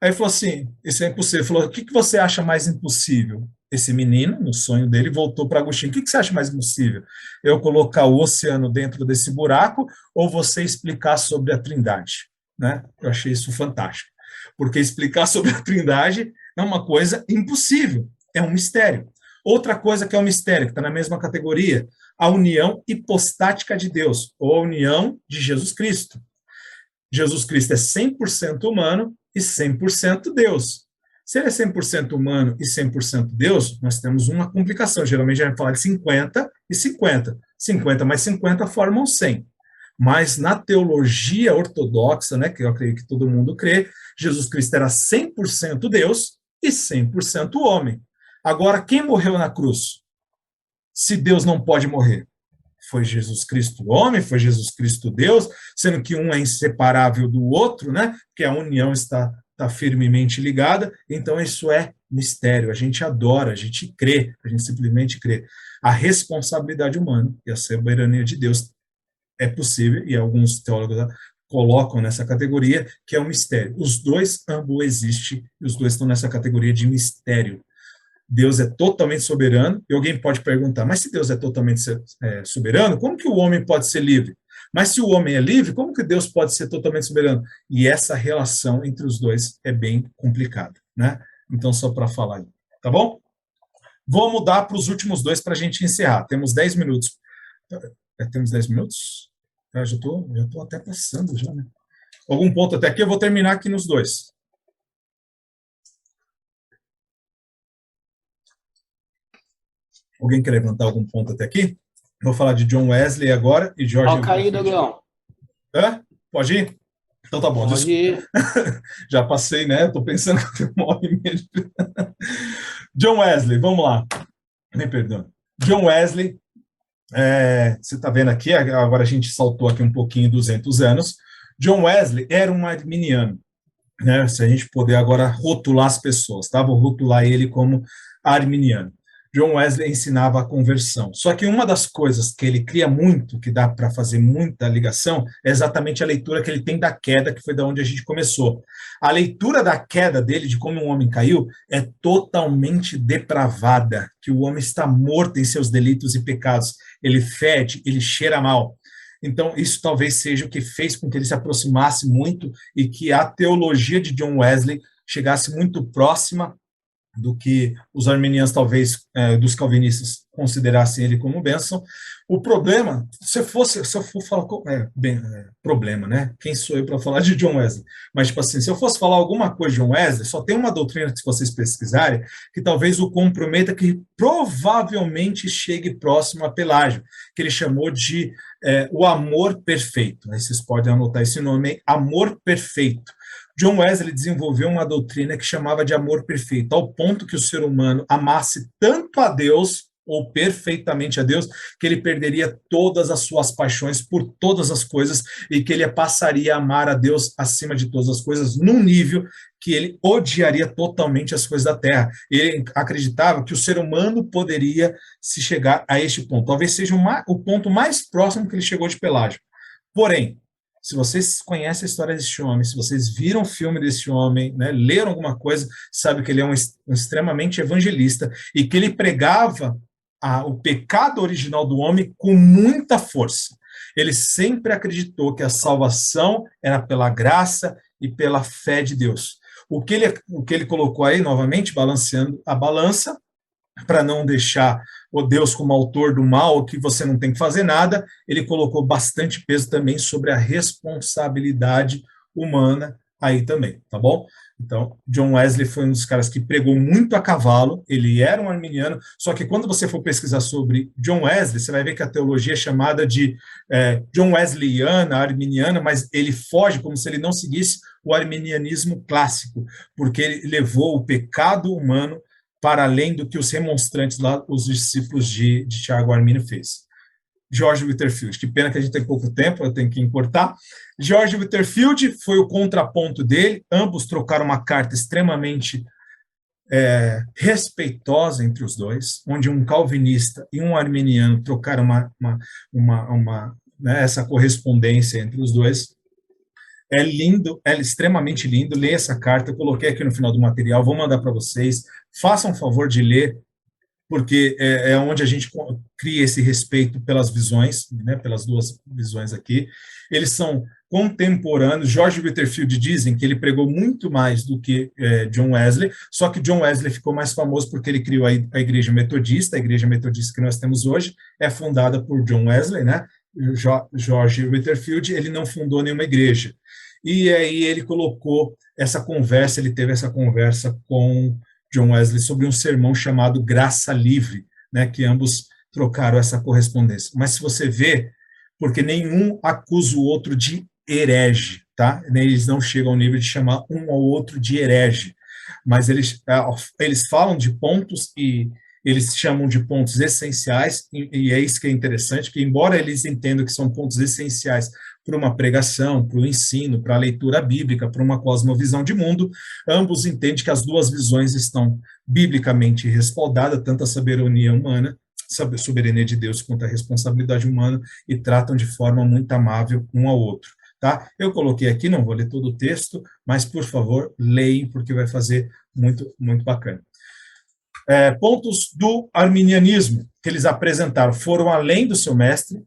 Speaker 1: Aí ele falou assim, isso é impossível. Ele falou, o que você acha mais impossível? Esse menino, no sonho dele, voltou para Agostinho, o que você acha mais impossível? Eu colocar o oceano dentro desse buraco ou você explicar sobre a Trindade? Né? Eu achei isso fantástico, porque explicar sobre a Trindade é uma coisa impossível, é um mistério. Outra coisa que é um mistério, que está na mesma categoria, a união hipostática de Deus, ou a união de Jesus Cristo. Jesus Cristo é 100% humano e 100% Deus. Se ele é 100% humano e 100% Deus, nós temos uma complicação. Geralmente a gente fala de 50 e 50. 50 mais 50 formam 100. Mas na teologia ortodoxa, né, que eu acredito que todo mundo crê, Jesus Cristo era 100% Deus e 100% homem. Agora, quem morreu na cruz? Se Deus não pode morrer? Foi Jesus Cristo homem, foi Jesus Cristo Deus, sendo que um é inseparável do outro, né? Porque a união está firmemente ligada, então isso é mistério, a gente adora, a gente crê, a gente simplesmente crê. A responsabilidade humana e a soberania de Deus é possível, e alguns teólogos colocam nessa categoria, que é um mistério. Os dois, ambos existem, e os dois estão nessa categoria de mistério. Deus é totalmente soberano, e alguém pode perguntar, mas se Deus é totalmente soberano, como que o homem pode ser livre? Mas se o homem é livre, como que Deus pode ser totalmente soberano? E essa relação entre os dois é bem complicada, né? Então, só para falar aí, tá bom? Vou mudar para os últimos dois para a gente encerrar. Temos 10 minutos. Temos 10 minutos? Já estou até passando, já, né? Algum ponto até aqui, eu vou terminar aqui nos dois. Alguém quer levantar algum ponto até aqui? Vou falar de John Wesley agora e George...
Speaker 6: Toca aí, Douglas.
Speaker 1: Pode ir? Então tá bom.
Speaker 6: Pode ir.
Speaker 1: Já passei, né? Estou pensando que eu tenho uma hora e meia. John Wesley, vamos lá. Me perdoa. John Wesley, você está vendo aqui, agora a gente saltou aqui um pouquinho, 200 anos. John Wesley era um arminiano, né? Se a gente puder agora rotular as pessoas, tá? Vou rotular ele como arminiano. John Wesley ensinava a conversão. Só que uma das coisas que ele cria muito, que dá para fazer muita ligação, é exatamente a leitura que ele tem da queda, que foi da onde a gente começou. A leitura da queda dele, de como um homem caiu, é totalmente depravada, que o homem está morto em seus delitos e pecados. Ele fede, ele cheira mal. Então, isso talvez seja o que fez com que ele se aproximasse muito e que a teologia de John Wesley chegasse muito próxima do que os arminianos, talvez, dos calvinistas, considerassem ele como bênção. O problema, se eu for falar, problema, né? Quem sou eu para falar de John Wesley? Mas, tipo assim, se eu fosse falar alguma coisa de John Wesley, só tem uma doutrina que, se vocês pesquisarem, que talvez o comprometa, que provavelmente chegue próximo a Pelágio, que ele chamou de o amor perfeito. Aí vocês podem anotar esse nome, amor perfeito. John Wesley desenvolveu uma doutrina que chamava de amor perfeito, ao ponto que o ser humano amasse tanto a Deus, ou perfeitamente a Deus, que ele perderia todas as suas paixões por todas as coisas e que ele passaria a amar a Deus acima de todas as coisas, num nível que ele odiaria totalmente as coisas da terra. Ele acreditava que o ser humano poderia se chegar a este ponto. Talvez seja o ponto mais próximo que ele chegou de Pelágio. Porém, Se vocês conhecem a história desse homem, se vocês viram o filme desse homem, né, leram alguma coisa, sabe que ele é um extremamente evangelista e que ele pregava o pecado original do homem com muita força. Ele sempre acreditou que a salvação era pela graça e pela fé de Deus. O que ele colocou aí, novamente, balanceando a balança, para não deixar o Deus como autor do mal, que você não tem que fazer nada, ele colocou bastante peso também sobre a responsabilidade humana aí também, tá bom? Então, John Wesley foi um dos caras que pregou muito a cavalo, ele era um arminiano, só que quando você for pesquisar sobre John Wesley, você vai ver que a teologia é chamada de John Wesleyana, arminiana, mas ele foge como se ele não seguisse o arminianismo clássico, porque ele levou o pecado humano para além do que os remonstrantes lá, os discípulos de Tiago Arminio fez. George Whitefield, que pena que a gente tem pouco tempo, eu tenho que encurtar. George Whitefield foi o contraponto dele, ambos trocaram uma carta extremamente respeitosa entre os dois, onde um calvinista e um arminiano trocaram essa correspondência entre os dois. É lindo, é extremamente lindo. Leia essa carta, eu coloquei aqui no final do material, vou mandar para vocês. Façam um favor de ler, porque é onde a gente cria esse respeito pelas visões, né, pelas duas visões aqui. Eles são contemporâneos. George Whitefield dizem que ele pregou muito mais do que John Wesley, só que John Wesley ficou mais famoso porque ele criou a igreja metodista que nós temos hoje, é fundada por John Wesley, né? George Whitefield, ele não fundou nenhuma igreja. E aí ele colocou essa conversa, ele teve essa conversa com John Wesley sobre um sermão chamado Graça Livre, né, que ambos trocaram essa correspondência. Mas se você vê, porque nenhum acusa o outro de herege, tá? Eles não chegam ao nível de chamar um ao outro de herege, mas eles falam de pontos e eles chamam de pontos essenciais, e é isso que é interessante, que embora eles entendam que são pontos essenciais para uma pregação, para o ensino, para a leitura bíblica, para uma cosmovisão de mundo, ambos entendem que as duas visões estão biblicamente respaldadas, tanto a soberania humana, a soberania de Deus, quanto a responsabilidade humana, e tratam de forma muito amável um ao outro. Tá? Eu coloquei aqui, não vou ler todo o texto, mas, por favor, leem, porque vai fazer muito, muito bacana. Pontos do arminianismo que eles apresentaram foram além do seu mestre.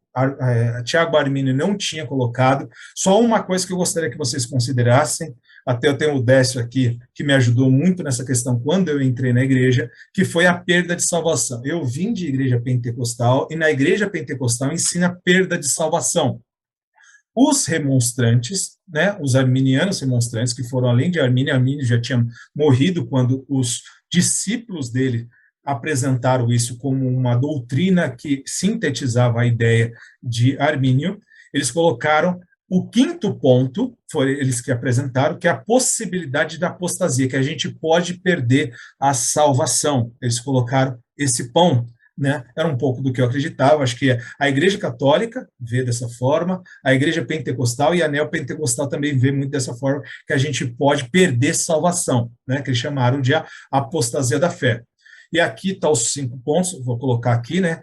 Speaker 1: Tiago Arminio não tinha colocado. Só uma coisa que eu gostaria que vocês considerassem, até eu tenho o Décio aqui, que me ajudou muito nessa questão quando eu entrei na igreja, que foi a perda de salvação. Eu vim de igreja pentecostal, e na igreja pentecostal ensina perda de salvação. Os remonstrantes, né, os arminianos remonstrantes, que foram além de Arminio, Arminio já tinha morrido quando os discípulos dele apresentaram isso como uma doutrina que sintetizava a ideia de Arminio. Eles colocaram o quinto ponto, foi eles que apresentaram, que é a possibilidade da apostasia, que a gente pode perder a salvação. Eles colocaram esse ponto. Né? Era um pouco do que eu acreditava. Acho que a Igreja Católica vê dessa forma, a Igreja Pentecostal e a Neopentecostal também vê muito dessa forma, que a gente pode perder salvação, né? Que eles chamaram de apostasia da fé. E aqui estão os 5 pontos, vou colocar aqui, né?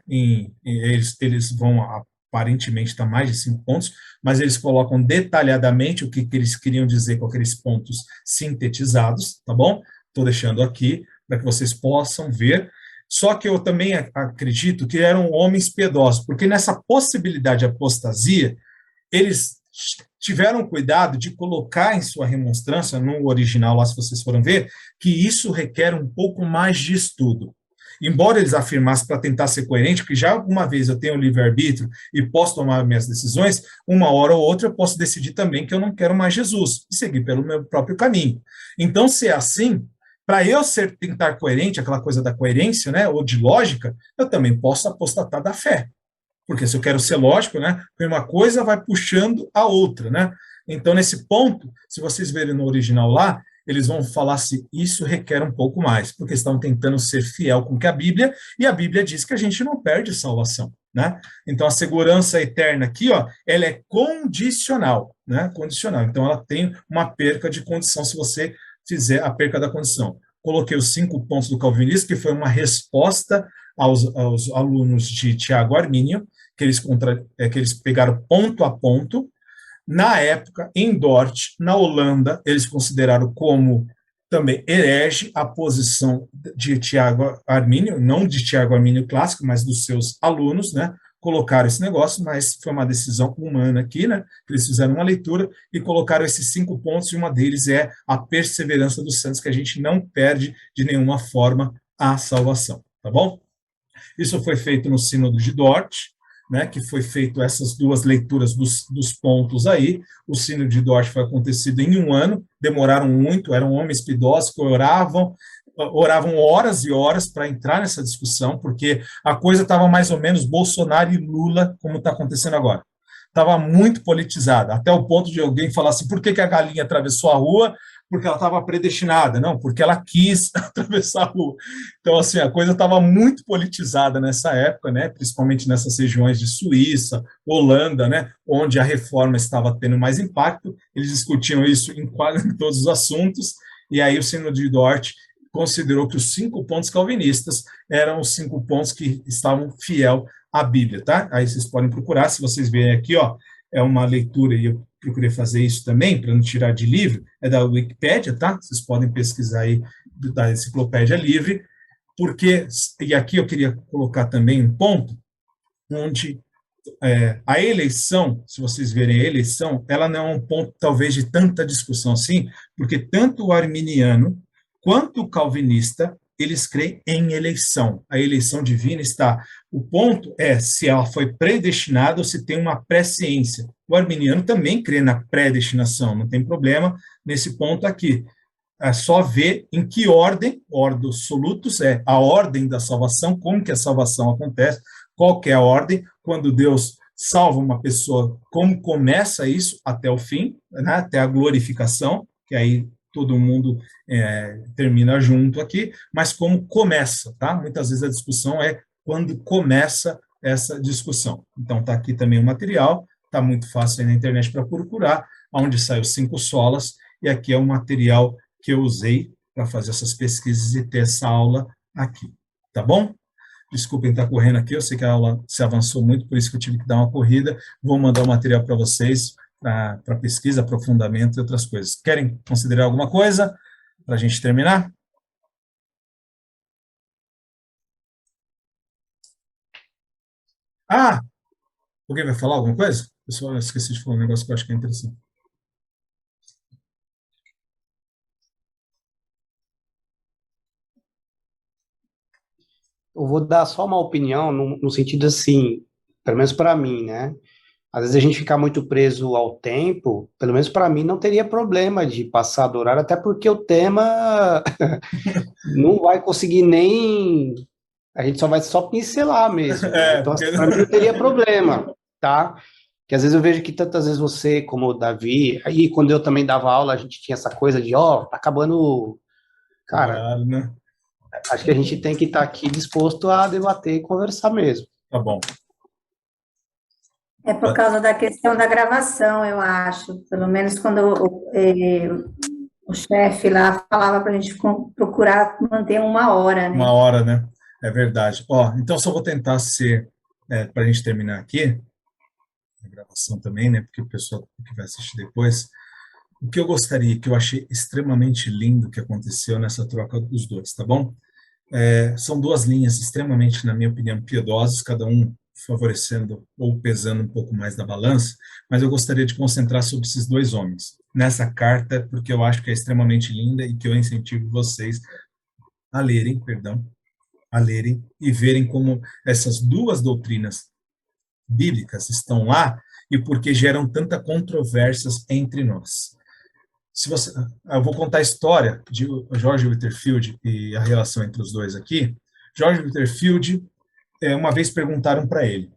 Speaker 1: Eles vão aparentemente estar mais de 5 pontos, mas eles colocam detalhadamente o que eles queriam dizer com aqueles pontos sintetizados, tá bom? Estou deixando aqui para que vocês possam ver. Só que eu também acredito que eram homens piedosos, porque nessa possibilidade de apostasia, eles tiveram cuidado de colocar em sua remonstrância, no original lá, se vocês forem ver, que isso requer um pouco mais de estudo. Embora eles afirmassem para tentar ser coerente, porque já alguma vez eu tenho livre-arbítrio e posso tomar minhas decisões, uma hora ou outra eu posso decidir também que eu não quero mais Jesus e seguir pelo meu próprio caminho. Então, se é assim, para eu tentar coerente, aquela coisa da coerência, né, ou de lógica, eu também posso apostatar da fé. Porque se eu quero ser lógico, né, uma coisa vai puxando a outra, né? Então, nesse ponto, se vocês verem no original lá, eles vão falar se isso requer um pouco mais, porque estão tentando ser fiel com que a Bíblia, e a Bíblia diz que a gente não perde salvação, né? Então, a segurança eterna aqui, ó, ela é condicional, né? Condicional. Então, ela tem uma perca de condição se você fizer a perca da condição. Coloquei os 5 pontos do calvinismo, que foi uma resposta aos alunos de Tiago Arminio, que eles pegaram ponto a ponto. Na época, em Dort, na Holanda, eles consideraram como também herege a posição de Tiago Armínio, não de Tiago Armínio clássico, mas dos seus alunos, né? Colocaram esse negócio, mas foi uma decisão humana aqui, né? Eles fizeram uma leitura e colocaram esses 5 pontos, e uma deles é a perseverança dos santos, que a gente não perde de nenhuma forma a salvação, tá bom? Isso foi feito no Sínodo de Dort, né, que foi feito essas duas leituras dos pontos aí. O Sínodo de Dort foi acontecido em 1 ano, demoraram muito, eram homens piedosos que oravam horas e horas para entrar nessa discussão, porque a coisa estava mais ou menos Bolsonaro e Lula, como está acontecendo agora. Estava muito politizada, até o ponto de alguém falar assim, por que a galinha atravessou a rua? Porque ela estava predestinada, não, porque ela quis atravessar a rua. Então, assim, a coisa estava muito politizada nessa época, né, principalmente nessas regiões de Suíça, Holanda, né, onde a reforma estava tendo mais impacto. Eles discutiam isso em quase todos os assuntos, e aí o Sínodo de Dort considerou que os 5 pontos calvinistas eram os 5 pontos que estavam fiel à Bíblia, tá? Aí vocês podem procurar, se vocês verem aqui, ó, é uma leitura, e eu procurei fazer isso também, para não tirar de livro, é da Wikipédia, tá? Vocês podem pesquisar aí da Enciclopédia Livre, porque, e aqui eu queria colocar também um ponto, onde a eleição, se vocês verem a eleição, ela não é um ponto, talvez, de tanta discussão assim, porque tanto o arminiano quanto o calvinista, eles creem em eleição. A eleição divina está... O ponto é se ela foi predestinada ou se tem uma presciência. O arminiano também crê na predestinação, não tem problema nesse ponto aqui. É só ver em que ordem, ordem absolutos, é a ordem da salvação, como que a salvação acontece, qual que é a ordem, quando Deus salva uma pessoa, como começa isso até o fim, né, até a glorificação, que aí todo mundo termina junto aqui, mas como começa, tá? Muitas vezes a discussão é quando começa essa discussão. Então, está aqui também o material, está muito fácil aí na internet para procurar, onde sai os 5 solas, e aqui é o material que eu usei para fazer essas pesquisas e ter essa aula aqui, tá bom? Desculpem estar correndo aqui, eu sei que a aula se avançou muito, por isso que eu tive que dar uma corrida, vou mandar o material para vocês, para pesquisa, aprofundamento e outras coisas. Querem considerar alguma coisa para a gente terminar? Ah, alguém vai falar alguma coisa? Pessoal, eu esqueci de falar um negócio que eu acho que é interessante.
Speaker 6: Eu vou dar só uma opinião no sentido assim, pelo menos para mim, né? Às vezes a gente fica muito preso ao tempo, pelo menos para mim não teria problema de passar do horário, até porque o tema não vai conseguir nem... A gente só pincelar mesmo, né? Então,
Speaker 1: Porque...
Speaker 6: para mim não teria problema, tá? Que às vezes eu vejo que tantas vezes você, como o Davi, aí quando eu também dava aula, a gente tinha essa coisa de, tá acabando... Cara,
Speaker 1: claro, né?
Speaker 6: acho que a gente tem que estar aqui disposto a debater e conversar mesmo.
Speaker 1: Tá bom.
Speaker 7: É por causa da questão da gravação, eu acho. Pelo menos quando o chefe lá falava para a gente procurar manter 1 hora, né?
Speaker 1: 1 hora, né? É verdade. Então só vou tentar ser, para a gente terminar aqui, a gravação também, né? Porque o pessoal que vai assistir depois, o que eu gostaria, que eu achei extremamente lindo que aconteceu nessa troca dos dois, tá bom? São 2 linhas extremamente, na minha opinião, piedosas, cada um favorecendo ou pesando um pouco mais da balança, mas eu gostaria de concentrar sobre esses 2 homens, nessa carta, porque eu acho que é extremamente linda e que eu incentivo vocês a lerem, e verem como essas 2 doutrinas bíblicas estão lá e porque geram tanta controvérsias entre nós. Eu vou contar a história de George Whitefield e a relação entre os dois aqui. George Whitefield, uma vez perguntaram para ele,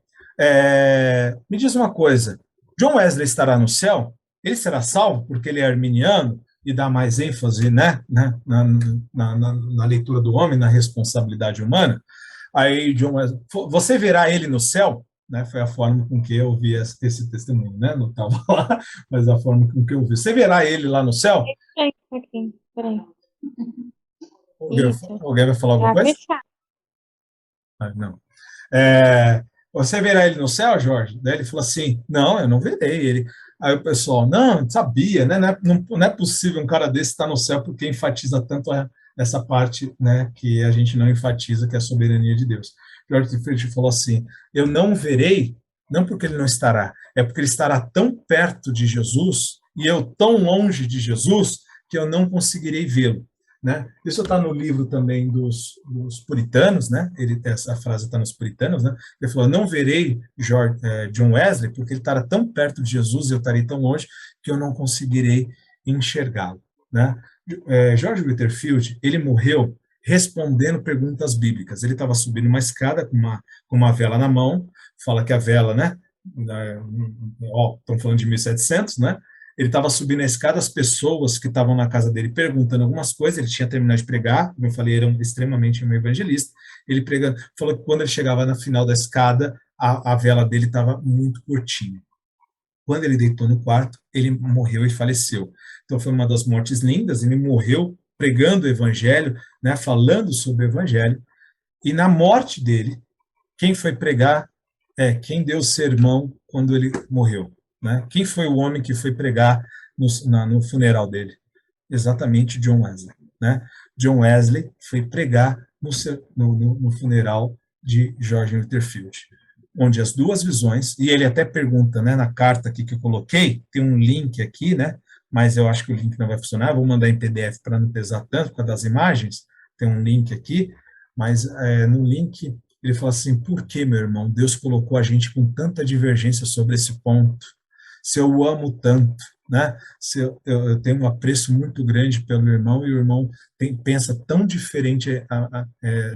Speaker 1: me diz uma coisa, John Wesley estará no céu? Ele será salvo porque ele é arminiano e dá mais ênfase, né, na leitura do homem, na responsabilidade humana? Aí John Wesley, você verá ele no céu? Né, foi a forma com que eu ouvi esse testemunho, né? Não estava lá, mas a forma com que eu ouvi. Você verá ele lá no céu?
Speaker 8: Peraí.
Speaker 1: Alguém vai falar alguma coisa? Não. Você verá ele no céu, Jorge? Daí ele falou assim, não, eu não verei ele. Aí o pessoal, não, sabia, né? Não é possível um cara desse estar no céu, porque enfatiza tanto essa parte, né, que a gente não enfatiza, que é a soberania de Deus. George Friedrich falou assim: eu não verei, não porque ele não estará, é porque ele estará tão perto de Jesus e eu tão longe de Jesus que eu não conseguirei vê-lo. Né? Isso está no livro também dos puritanos, né? Essa frase está nos puritanos, né? Ele falou: não verei John Wesley, porque ele estará tão perto de Jesus e eu estarei tão longe que eu não conseguirei enxergá-lo. Né? George Whitefield, ele morreu respondendo perguntas bíblicas. Ele estava subindo uma escada com uma vela na mão, fala que a vela, né? Estão falando de 1700, né? Ele estava subindo a escada, as pessoas que estavam na casa dele perguntando algumas coisas, ele tinha terminado de pregar, como eu falei, era extremamente um evangelista, ele pregando, falou que quando ele chegava no final da escada, a vela dele estava muito curtinha. Quando ele deitou no quarto, ele morreu e faleceu. Então foi uma das mortes lindas, ele morreu pregando o evangelho, né, falando sobre o evangelho, e na morte dele, quem foi pregar quem deu o sermão quando ele morreu. Né? Quem foi o homem que foi pregar no funeral dele? Exatamente John Wesley. Né? John Wesley foi pregar no funeral de George Whitefield, onde as duas visões, e ele até pergunta, né, na carta aqui que eu coloquei, tem um link aqui, né, mas eu acho que o link não vai funcionar, vou mandar em PDF para não pesar tanto por causa das imagens, tem um link aqui, mas no link ele fala assim: por que, meu irmão, Deus colocou a gente com tanta divergência sobre esse ponto? Se eu o amo tanto, né? Se eu tenho um apreço muito grande pelo irmão, e o irmão pensa tão diferente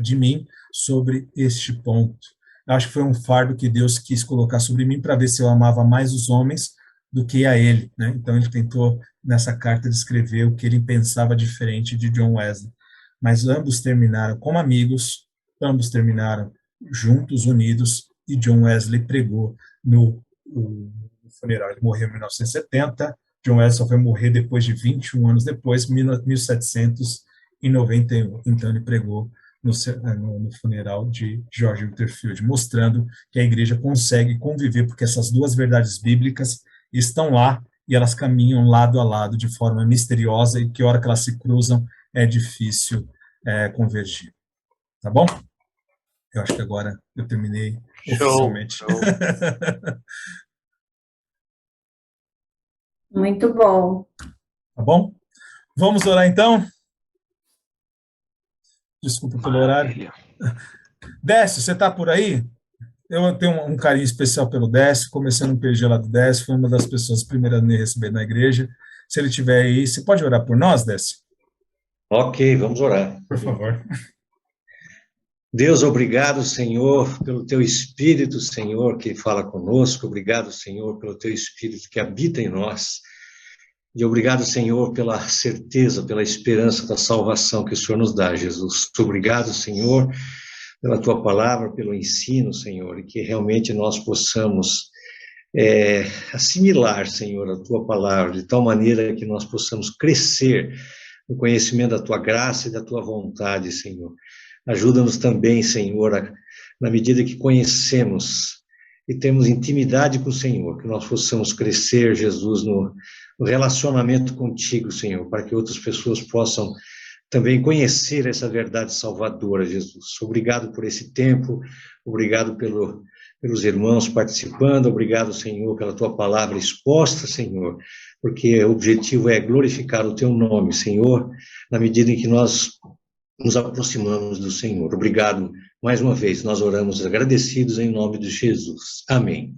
Speaker 1: de mim sobre este ponto. Eu acho que foi um fardo que Deus quis colocar sobre mim para ver se eu amava mais os homens do que a ele, né? Então ele tentou, nessa carta, descrever o que ele pensava diferente de John Wesley. Mas ambos terminaram como amigos, ambos terminaram juntos, unidos, e John Wesley pregou no funeral. Ele morreu em 1970, John Wesley só foi morrer depois de 21 anos depois, 1791. Então ele pregou no funeral de George Whitefield, mostrando que a igreja consegue conviver, porque essas duas verdades bíblicas estão lá e elas caminham lado a lado de forma misteriosa, e que hora que elas se cruzam é difícil convergir. Tá bom? Eu acho que agora eu terminei oficialmente.
Speaker 6: Show.
Speaker 7: Muito bom.
Speaker 1: Tá bom? Vamos orar então? Desculpa pelo horário. Décio, você está por aí? Eu tenho um carinho especial pelo Décio, comecei no PG lá do Décio, foi uma das pessoas primeiras a me receber na igreja. Se ele estiver aí, você pode orar por nós, Décio?
Speaker 3: Ok, vamos orar.
Speaker 1: Por favor.
Speaker 3: Deus, obrigado, Senhor, pelo teu Espírito, Senhor, que fala conosco. Obrigado, Senhor, pelo teu Espírito que habita em nós. E obrigado, Senhor, pela certeza, pela esperança da salvação que o Senhor nos dá, Jesus. Obrigado, Senhor, pela tua palavra, pelo ensino, Senhor, e que realmente nós possamos assimilar, Senhor, a tua palavra, de tal maneira que nós possamos crescer no conhecimento da tua graça e da tua vontade, Senhor. Ajuda-nos também, Senhor, na medida que conhecemos e temos intimidade com o Senhor, que nós possamos crescer, Jesus, no relacionamento contigo, Senhor, para que outras pessoas possam também conhecer essa verdade salvadora, Jesus. Obrigado por esse tempo, obrigado pelos irmãos participando, obrigado, Senhor, pela tua palavra exposta, Senhor, porque o objetivo é glorificar o teu nome, Senhor, na medida em que nós nos aproximamos do Senhor. Obrigado mais uma vez, nós oramos agradecidos em nome de Jesus. Amém.